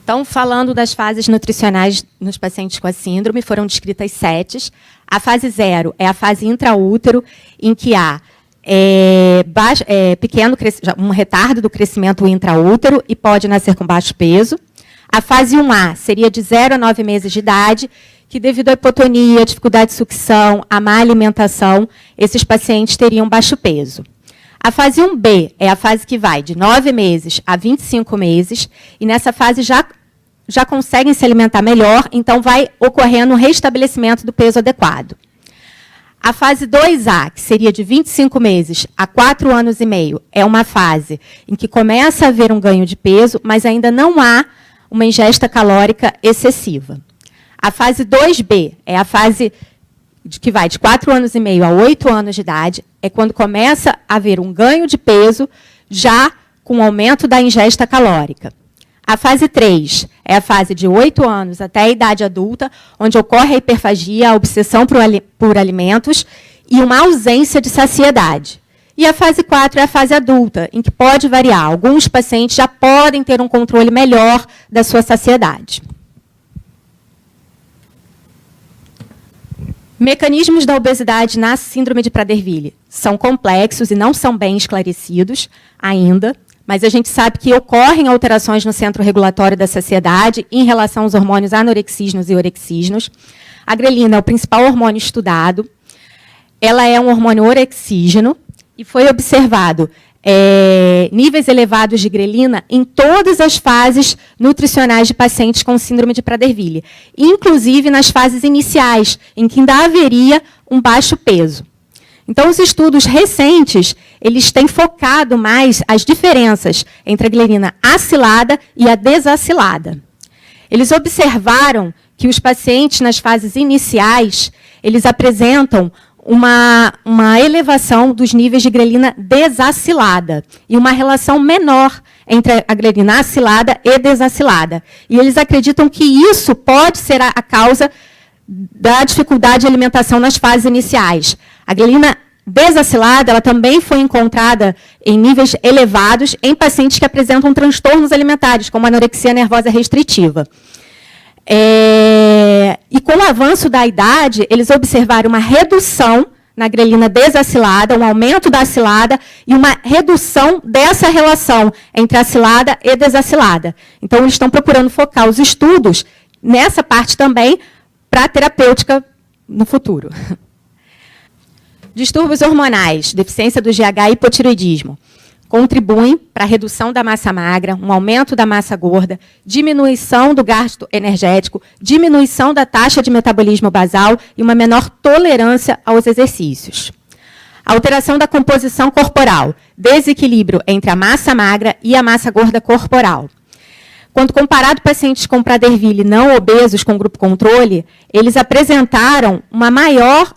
Então, falando das fases nutricionais nos pacientes com a síndrome, foram descritas 7. A fase 0 é a fase intraútero, em que há um retardo do crescimento intraútero e pode nascer com baixo peso. A fase 1A seria de 0 a 9 meses de idade, que devido à hipotonia, dificuldade de sucção, à má alimentação, esses pacientes teriam baixo peso. A fase 1B é a fase que vai de 9 meses a 25 meses, e nessa fase já conseguem se alimentar melhor, então vai ocorrendo um restabelecimento do peso adequado. A fase 2A, que seria de 25 meses a 4 anos e meio, é uma fase em que começa a haver um ganho de peso, mas ainda não há uma ingesta calórica excessiva. A fase 2B é a fase que vai de 4 anos e meio a 8 anos de idade, é quando começa a haver um ganho de peso, já com aumento da ingesta calórica. A fase 3 é a fase de 8 anos até a idade adulta, onde ocorre a hiperfagia, a obsessão por alimentos e uma ausência de saciedade. E a fase 4 é a fase adulta, em que pode variar. Alguns pacientes já podem ter um controle melhor da sua saciedade. Mecanismos da obesidade na síndrome de Prader-Willi são complexos e não são bem esclarecidos ainda, mas a gente sabe que ocorrem alterações no centro regulatório da saciedade em relação aos hormônios anorexígenos e orexígenos. A grelina é o principal hormônio estudado. Ela é um hormônio orexígeno e foi observado níveis elevados de grelina em todas as fases nutricionais de pacientes com síndrome de Prader-Willi, inclusive nas fases iniciais, em que ainda haveria um baixo peso. Então, os estudos recentes, eles têm focado mais as diferenças entre a grelina acilada e a desacilada. Eles observaram que os pacientes nas fases iniciais, eles apresentam uma elevação dos níveis de grelina desacilada e uma relação menor entre a grelina acilada e desacilada. E eles acreditam que isso pode ser a causa da dificuldade de alimentação nas fases iniciais. A glialina desacilada, ela também foi encontrada em níveis elevados em pacientes que apresentam transtornos alimentares, como anorexia nervosa restritiva. E com o avanço da idade, eles observaram uma redução na glialina desacilada, um aumento da acilada e uma redução dessa relação entre acilada e desacilada. Então, eles estão procurando focar os estudos nessa parte também para a terapêutica no futuro. Distúrbios hormonais, deficiência do GH e hipotireoidismo, contribuem para a redução da massa magra, um aumento da massa gorda, diminuição do gasto energético, diminuição da taxa de metabolismo basal e uma menor tolerância aos exercícios. Alteração da composição corporal, desequilíbrio entre a massa magra e a massa gorda corporal. Quando comparado pacientes com Prader-Willi não obesos com grupo controle, eles apresentaram uma maior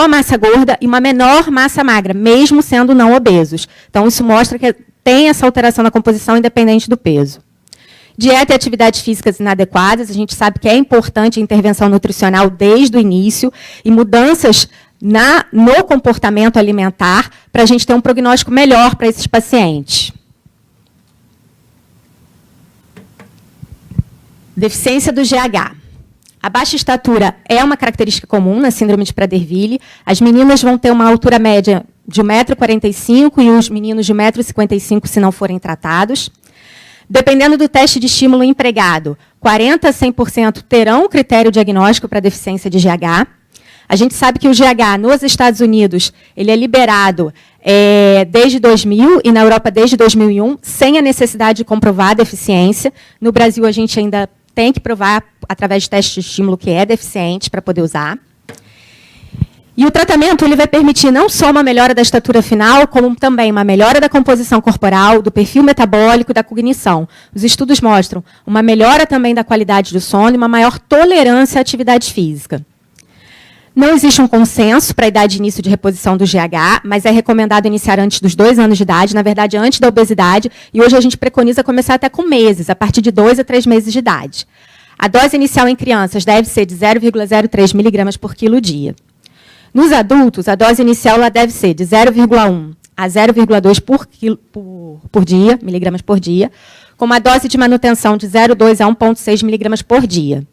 massa gorda e uma menor massa magra, mesmo sendo não obesos. Então, isso mostra que tem essa alteração na composição independente do peso. Dieta e atividades físicas inadequadas, a gente sabe que é importante a intervenção nutricional desde o início e mudanças no comportamento alimentar para a gente ter um prognóstico melhor para esses pacientes. Deficiência do GH. A baixa estatura é uma característica comum na síndrome de Prader-Willi. As meninas vão ter uma altura média de 1,45 m e os meninos de 1,55 m se não forem tratados. Dependendo do teste de estímulo empregado, 40% a 100% terão um critério diagnóstico para deficiência de GH. A gente sabe que o GH nos Estados Unidos ele é liberado desde 2000 e na Europa desde 2001, sem a necessidade de comprovar a deficiência. No Brasil, a gente ainda tem que provar, através de teste de estímulo, que é deficiente para poder usar. E o tratamento ele vai permitir não só uma melhora da estatura final, como também uma melhora da composição corporal, do perfil metabólico e da cognição. Os estudos mostram uma melhora também da qualidade do sono e uma maior tolerância à atividade física. Não existe um consenso para a idade de início de reposição do GH, mas é recomendado iniciar antes dos 2 anos de idade, na verdade, antes da obesidade, e hoje a gente preconiza começar até com meses, a partir de 2 a 3 meses de idade. A dose inicial em crianças deve ser de 0,03 mg por quilo dia. Nos adultos, a dose inicial ela deve ser de 0,1 a 0,2 miligramas por dia, com uma dose de manutenção de 0,2 a 1,6 miligramas por dia.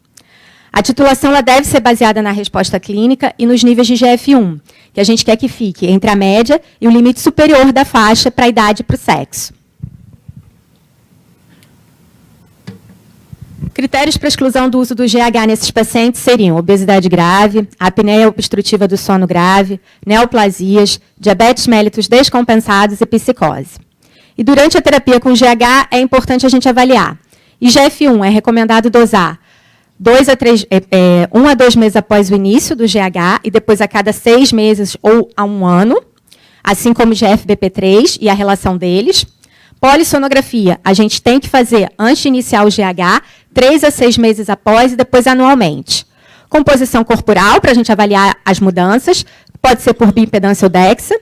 A titulação ela deve ser baseada na resposta clínica e nos níveis de GF1, que a gente quer que fique entre a média e o limite superior da faixa para a idade e para o sexo. Critérios para exclusão do uso do GH nesses pacientes seriam obesidade grave, apneia obstrutiva do sono grave, neoplasias, diabetes mellitus descompensados e psicose. E durante a terapia com GH é importante a gente avaliar. E GF1 é recomendado dosar 1 a 2 meses após o início do GH e depois a cada 6 meses ou a 1 ano, assim como o GFBP3 e a relação deles. Polissonografia, a gente tem que fazer antes de iniciar o GH, 3 a 6 meses após e depois anualmente. Composição corporal, para a gente avaliar as mudanças, pode ser por bioimpedância ou DEXA.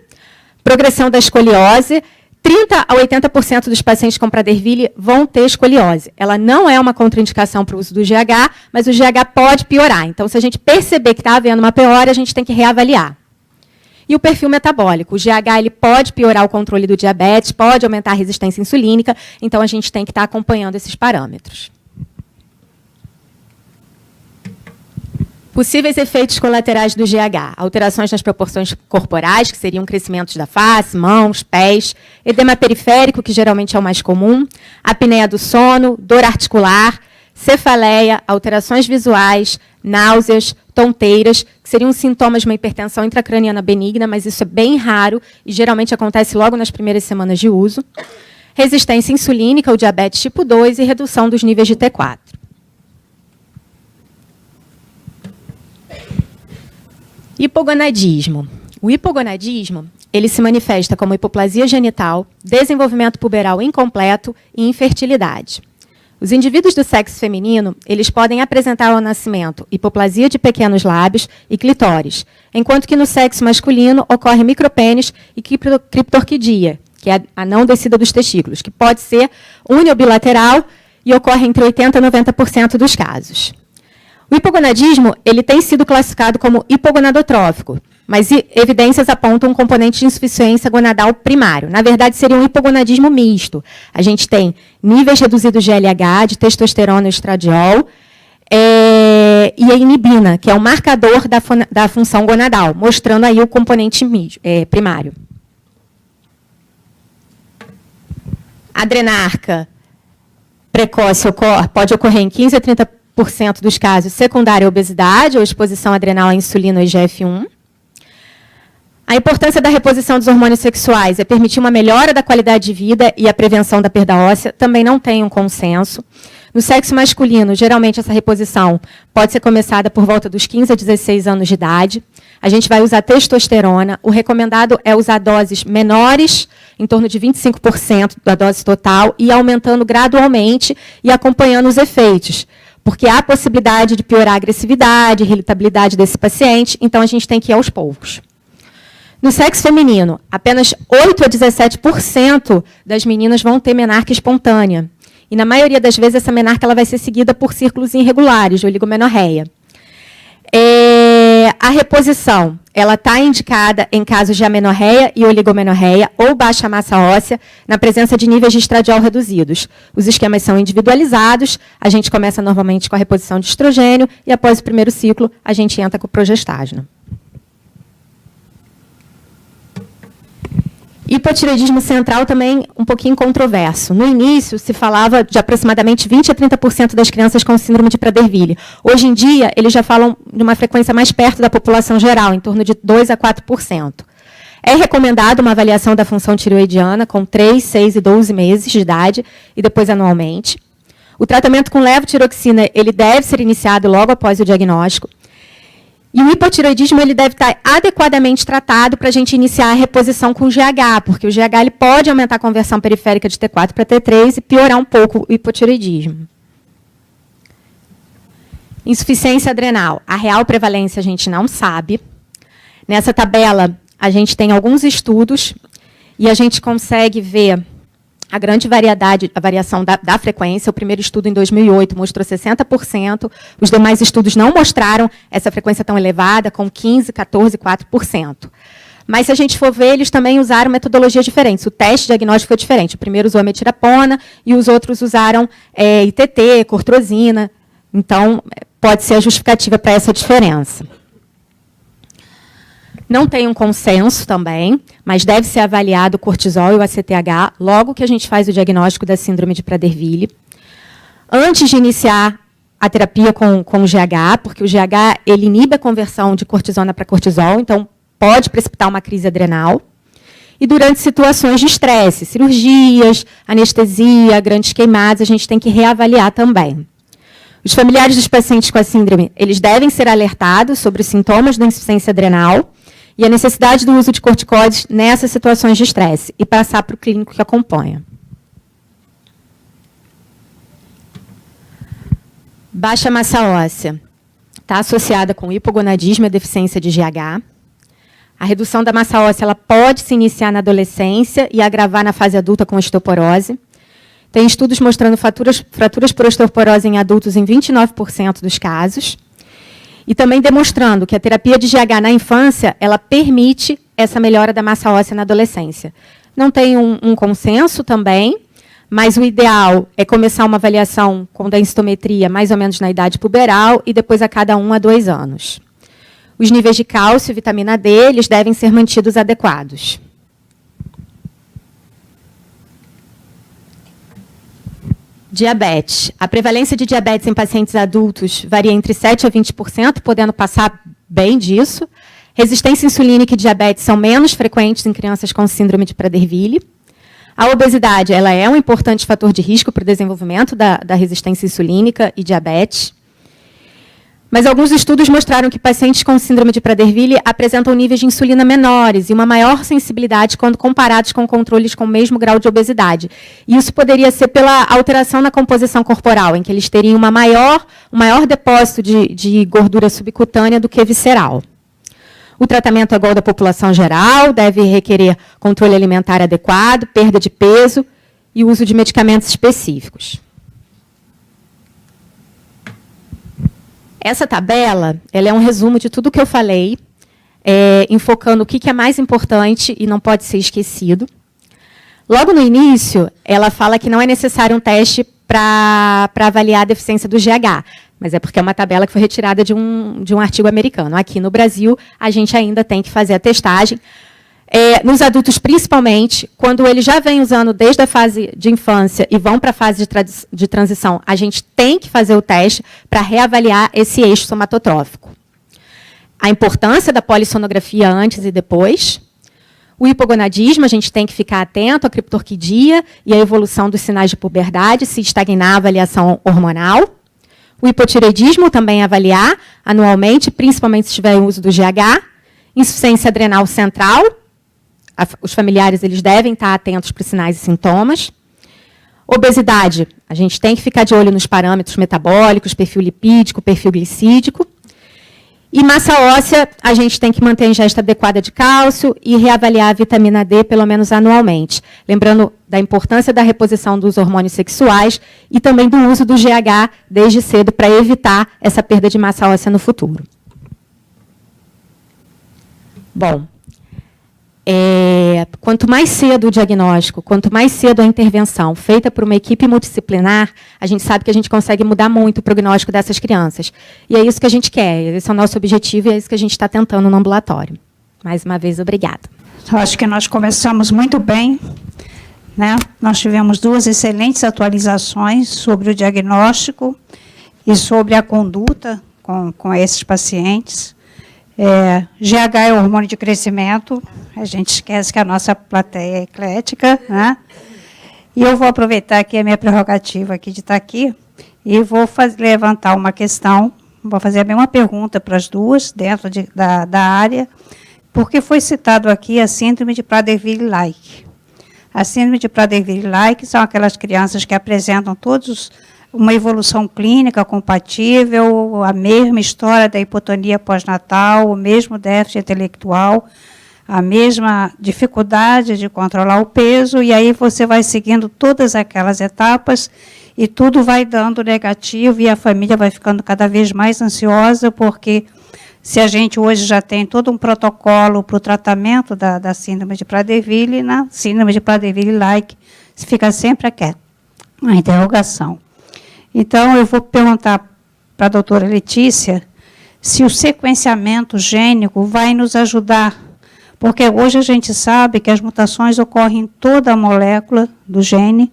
Progressão da escoliose, 30% a 80% dos pacientes com Prader-Willi vão ter escoliose. Ela não é uma contraindicação para o uso do GH, mas o GH pode piorar. Então, se a gente perceber que está havendo uma piora, a gente tem que reavaliar. E o perfil metabólico. O GH ele pode piorar o controle do diabetes, pode aumentar a resistência insulínica, então a gente tem que estar acompanhando esses parâmetros. Possíveis efeitos colaterais do GH. Alterações nas proporções corporais, que seriam crescimentos da face, mãos, pés, edema periférico, que geralmente é o mais comum, apneia do sono, dor articular, cefaleia, alterações visuais, náuseas, tonteiras, que seriam sintomas de uma hipertensão intracraniana benigna, mas isso é bem raro e geralmente acontece logo nas primeiras semanas de uso. Resistência insulínica, ou diabetes tipo 2 e redução dos níveis de T4. Hipogonadismo. O hipogonadismo ele se manifesta como hipoplasia genital, desenvolvimento puberal incompleto e infertilidade. Os indivíduos do sexo feminino eles podem apresentar ao nascimento hipoplasia de pequenos lábios e clitóris, enquanto que no sexo masculino ocorre micropênis e criptorquidia, que é a não descida dos testículos, que pode ser uniobilateral e ocorre entre 80% a 90% dos casos. O hipogonadismo ele tem sido classificado como hipogonadotrófico, mas evidências apontam um componente de insuficiência gonadal primário. Na verdade, seria um hipogonadismo misto. A gente tem níveis reduzidos de LH, de testosterona e estradiol, e a inibina, que é um marcador da função gonadal, mostrando aí o componente primário. A adrenarca precoce pode ocorrer em 15 a 30% dos casos secundária à obesidade ou exposição adrenal à insulina ou IGF-1. A importância da reposição dos hormônios sexuais é permitir uma melhora da qualidade de vida e a prevenção da perda óssea, também não tem um consenso. No sexo masculino, geralmente essa reposição pode ser começada por volta dos 15 a 16 anos de idade. A gente vai usar testosterona. O recomendado é usar doses menores, em torno de 25% da dose total, e aumentando gradualmente e acompanhando os efeitos, porque há a possibilidade de piorar a agressividade, irritabilidade desse paciente, então a gente tem que ir aos poucos. No sexo feminino, apenas 8 a 17% das meninas vão ter menarca espontânea. E, na maioria das vezes, essa menarca ela vai ser seguida por círculos irregulares, de oligomenorreia. A reposição ela está indicada em casos de amenorreia e oligomenorreia ou baixa massa óssea, na presença de níveis de estradiol reduzidos. Os esquemas são individualizados, a gente começa normalmente com a reposição de estrogênio e, após o primeiro ciclo, a gente entra com o progestágeno. Hipotireoidismo central também um pouquinho controverso. No início, se falava de aproximadamente 20 a 30% das crianças com síndrome de Prader-Willi. Hoje em dia, eles já falam de uma frequência mais perto da população geral, em torno de 2 a 4%. É recomendado uma avaliação da função tireoidiana com 3, 6 e 12 meses de idade e depois anualmente. O tratamento com levotiroxina ele deve ser iniciado logo após o diagnóstico. E o hipotireoidismo ele deve estar adequadamente tratado para a gente iniciar a reposição com o GH, porque o GH ele pode aumentar a conversão periférica de T4 para T3 e piorar um pouco o hipotireoidismo. Insuficiência adrenal. A real prevalência a gente não sabe. Nessa tabela, a gente tem alguns estudos e a gente consegue ver a grande variação da frequência. O primeiro estudo, em 2008, mostrou 60%. Os demais estudos não mostraram essa frequência tão elevada, com 15%, 14%, 4%. Mas, se a gente for ver, eles também usaram metodologias diferentes. O teste diagnóstico foi diferente. O primeiro usou a metirapona e os outros usaram ITT, cortrosina. Então, pode ser a justificativa para essa diferença. Não tem um consenso também, mas deve ser avaliado o cortisol e o ACTH logo que a gente faz o diagnóstico da síndrome de Prader-Willi. Antes de iniciar a terapia com o GH, porque o GH ele inibe a conversão de cortisona para cortisol, então pode precipitar uma crise adrenal. E durante situações de estresse, cirurgias, anestesia, grandes queimadas, a gente tem que reavaliar também. Os familiares dos pacientes com a síndrome, eles devem ser alertados sobre os sintomas da insuficiência adrenal e a necessidade do uso de corticoides nessas situações de estresse e passar para o clínico que acompanha. Baixa massa óssea está associada com hipogonadismo e deficiência de GH. A redução da massa óssea ela pode se iniciar na adolescência e agravar na fase adulta com osteoporose. Tem estudos mostrando fraturas por osteoporose em adultos em 29% dos casos. E também demonstrando que a terapia de GH na infância, ela permite essa melhora da massa óssea na adolescência. Não tem um consenso também, mas o ideal é começar uma avaliação com densitometria mais ou menos na idade puberal e depois a cada 1 a 2 anos. Os níveis de cálcio e vitamina D, eles devem ser mantidos adequados. Diabetes. A prevalência de diabetes em pacientes adultos varia entre 7% a 20%, podendo passar bem disso. Resistência insulínica e diabetes são menos frequentes em crianças com síndrome de Prader-Willi. A obesidade ela é um importante fator de risco para o desenvolvimento da resistência insulínica e diabetes. Mas alguns estudos mostraram que pacientes com síndrome de Prader-Willi apresentam níveis de insulina menores e uma maior sensibilidade quando comparados com controles com o mesmo grau de obesidade. E isso poderia ser pela alteração na composição corporal, em que eles teriam um maior depósito de gordura subcutânea do que visceral. O tratamento é igual da população geral, deve requerer controle alimentar adequado, perda de peso e uso de medicamentos específicos. Essa tabela, ela é um resumo de tudo que eu falei, enfocando o que é mais importante e não pode ser esquecido. Logo no início, ela fala que não é necessário um teste para avaliar a deficiência do GH, mas é porque é uma tabela que foi retirada de um artigo americano. Aqui no Brasil, a gente ainda tem que fazer a testagem. Nos adultos, principalmente, quando eles já vêm usando desde a fase de infância e vão para a fase de transição, a gente tem que fazer o teste para reavaliar esse eixo somatotrófico. A importância da polissonografia antes e depois. O hipogonadismo, a gente tem que ficar atento à criptorquidia e à evolução dos sinais de puberdade, se estagnar a avaliação hormonal. O hipotireoidismo também avaliar anualmente, principalmente se tiver uso do GH. Insuficiência adrenal central. Os familiares eles devem estar atentos para os sinais e sintomas. Obesidade, a gente tem que ficar de olho nos parâmetros metabólicos, perfil lipídico, perfil glicídico. E massa óssea, a gente tem que manter a ingesta adequada de cálcio e reavaliar a vitamina D pelo menos anualmente. Lembrando da importância da reposição dos hormônios sexuais e também do uso do GH desde cedo para evitar essa perda de massa óssea no futuro. Bom, quanto mais cedo o diagnóstico, quanto mais cedo a intervenção feita por uma equipe multidisciplinar, a gente sabe que a gente consegue mudar muito o prognóstico dessas crianças. E é isso que a gente quer, esse é o nosso objetivo e é isso que a gente está tentando no ambulatório. Mais uma vez, obrigada. Acho que nós começamos muito bem, né? Nós tivemos 2 excelentes atualizações sobre o diagnóstico e sobre a conduta com esses pacientes. GH é o hormônio de crescimento, a gente esquece que a nossa plateia é eclética, né? E eu vou aproveitar aqui a minha prerrogativa aqui de estar aqui e vou levantar uma questão, vou fazer a mesma pergunta para as duas, dentro da área, porque foi citado aqui a síndrome de Prader-Willi-Like. A síndrome de Prader-Willi-Like são aquelas crianças que apresentam todos uma evolução clínica compatível, a mesma história da hipotonia pós-natal, o mesmo déficit intelectual, a mesma dificuldade de controlar o peso, e aí você vai seguindo todas aquelas etapas e tudo vai dando negativo e a família vai ficando cada vez mais ansiosa, porque se a gente hoje já tem todo um protocolo para o tratamento da síndrome de Prader-Willi, na síndrome de Prader-Willi-Like, se fica sempre aqui a interrogação. Então, eu vou perguntar para a doutora Letícia se o sequenciamento gênico vai nos ajudar, porque hoje a gente sabe que as mutações ocorrem em toda a molécula do gene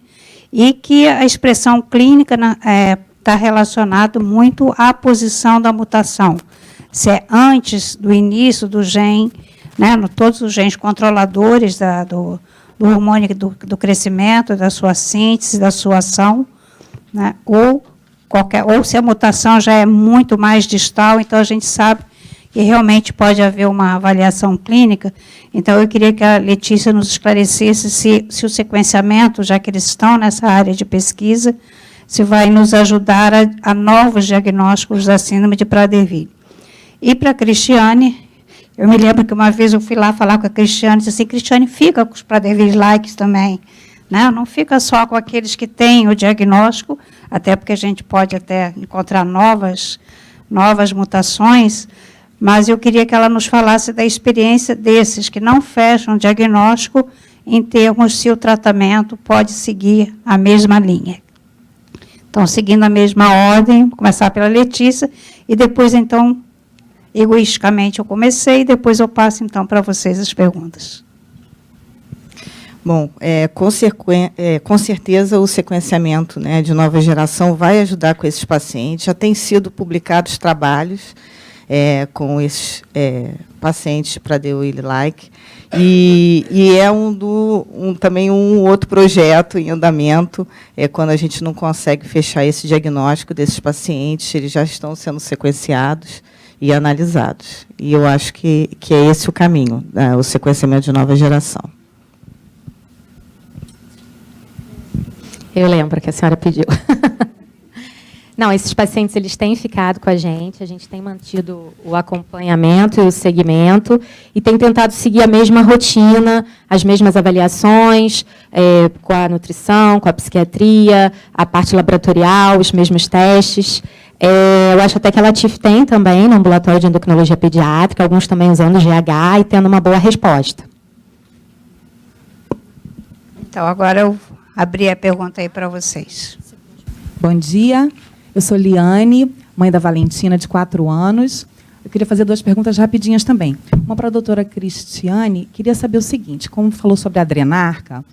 e que a expressão clínica está relacionada muito à posição da mutação. Se é antes do início do gene, né, todos os genes controladores do hormônio do crescimento, da sua síntese, da sua ação, né, ou se a mutação já é muito mais distal, então a gente sabe que realmente pode haver uma avaliação clínica. Então, eu queria que a Letícia nos esclarecesse se o sequenciamento, já que eles estão nessa área de pesquisa, se vai nos ajudar a novos diagnósticos da síndrome de Prader-Willi. E para a Cristiane, eu me lembro que uma vez eu fui lá falar com a Cristiane, disse assim, Cristiane, fica com os Prader-Willi-Likes também, né? Não fica só com aqueles que têm o diagnóstico, até porque a gente pode até encontrar novas mutações, mas eu queria que ela nos falasse da experiência desses que não fecham o diagnóstico em termos se o tratamento pode seguir a mesma linha. Então, seguindo a mesma ordem, vou começar pela Letícia, e depois, então, egoisticamente eu comecei, e depois eu passo, então, para vocês as perguntas. Bom, com certeza o sequenciamento, né, de nova geração vai ajudar com esses pacientes. Já tem sido publicados trabalhos com esses pacientes Prader-Willi-Like e é também um outro projeto em andamento, quando a gente não consegue fechar esse diagnóstico desses pacientes, eles já estão sendo sequenciados e analisados. E eu acho que é esse o caminho, o sequenciamento de nova geração. Eu lembro que a senhora pediu. Não, esses pacientes eles têm ficado com a gente tem mantido o acompanhamento e o segmento, e tem tentado seguir a mesma rotina, as mesmas avaliações, com a nutrição, com a psiquiatria, a parte laboratorial, os mesmos testes. Eu acho até que a Latif tem também no ambulatório de endocrinologia pediátrica, alguns também usando GH e tendo uma boa resposta. Então, agora eu abri a pergunta aí para vocês. Bom dia, eu sou Liane, mãe da Valentina, de 4 anos. Eu queria fazer 2 perguntas rapidinhas também. Uma para a doutora Cristiane, queria saber o seguinte, como falou sobre a adrenarca,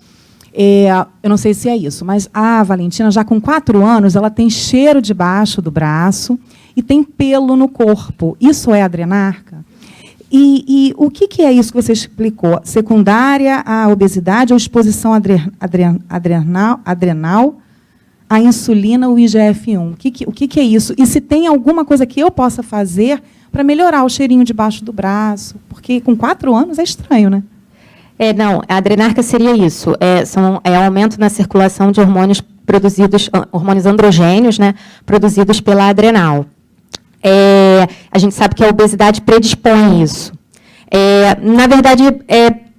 eu não sei se é isso, mas a Valentina, já com 4 anos, ela tem cheiro debaixo do braço e tem pelo no corpo. Isso é adrenarca? E o que é isso que você explicou? Secundária à obesidade ou exposição adrenal à insulina, o IGF-1? O que é isso? E se tem alguma coisa que eu possa fazer para melhorar o cheirinho debaixo do braço? Porque com 4 anos é estranho, né? Não, a adrenarca seria isso. É aumento na circulação de hormônios produzidos, hormônios androgênios, né, produzidos pela adrenal. A gente sabe que a obesidade predispõe isso. Na verdade,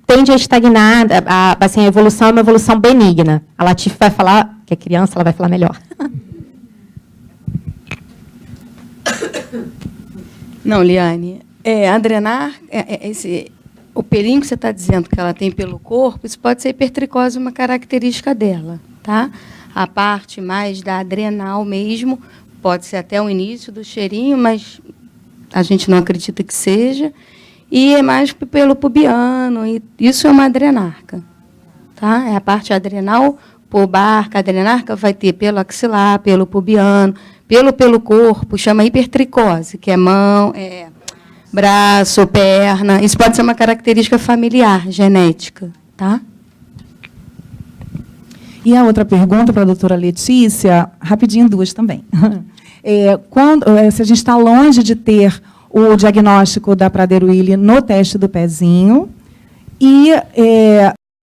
tende a estagnar, assim, a evolução é uma evolução benigna. A Latif vai falar, que é criança, ela vai falar melhor. Não, Liane, o pelinho que você está dizendo que ela tem pelo corpo, isso pode ser hipertricose, uma característica dela, tá? A parte mais da adrenal mesmo, pode ser até o início do cheirinho, mas a gente não acredita que seja, e é mais pelo pubiano, e isso é uma adrenarca, tá? É a parte adrenal pubarca, a adrenarca vai ter pelo axilar, pelo pubiano, pelo corpo, chama hipertricose, que é mão, braço, perna. Isso pode ser uma característica familiar, genética, tá? E a outra pergunta para a doutora Letícia, rapidinho 2 também. Se a gente está longe de ter o diagnóstico da Prader-Willi no teste do pezinho, e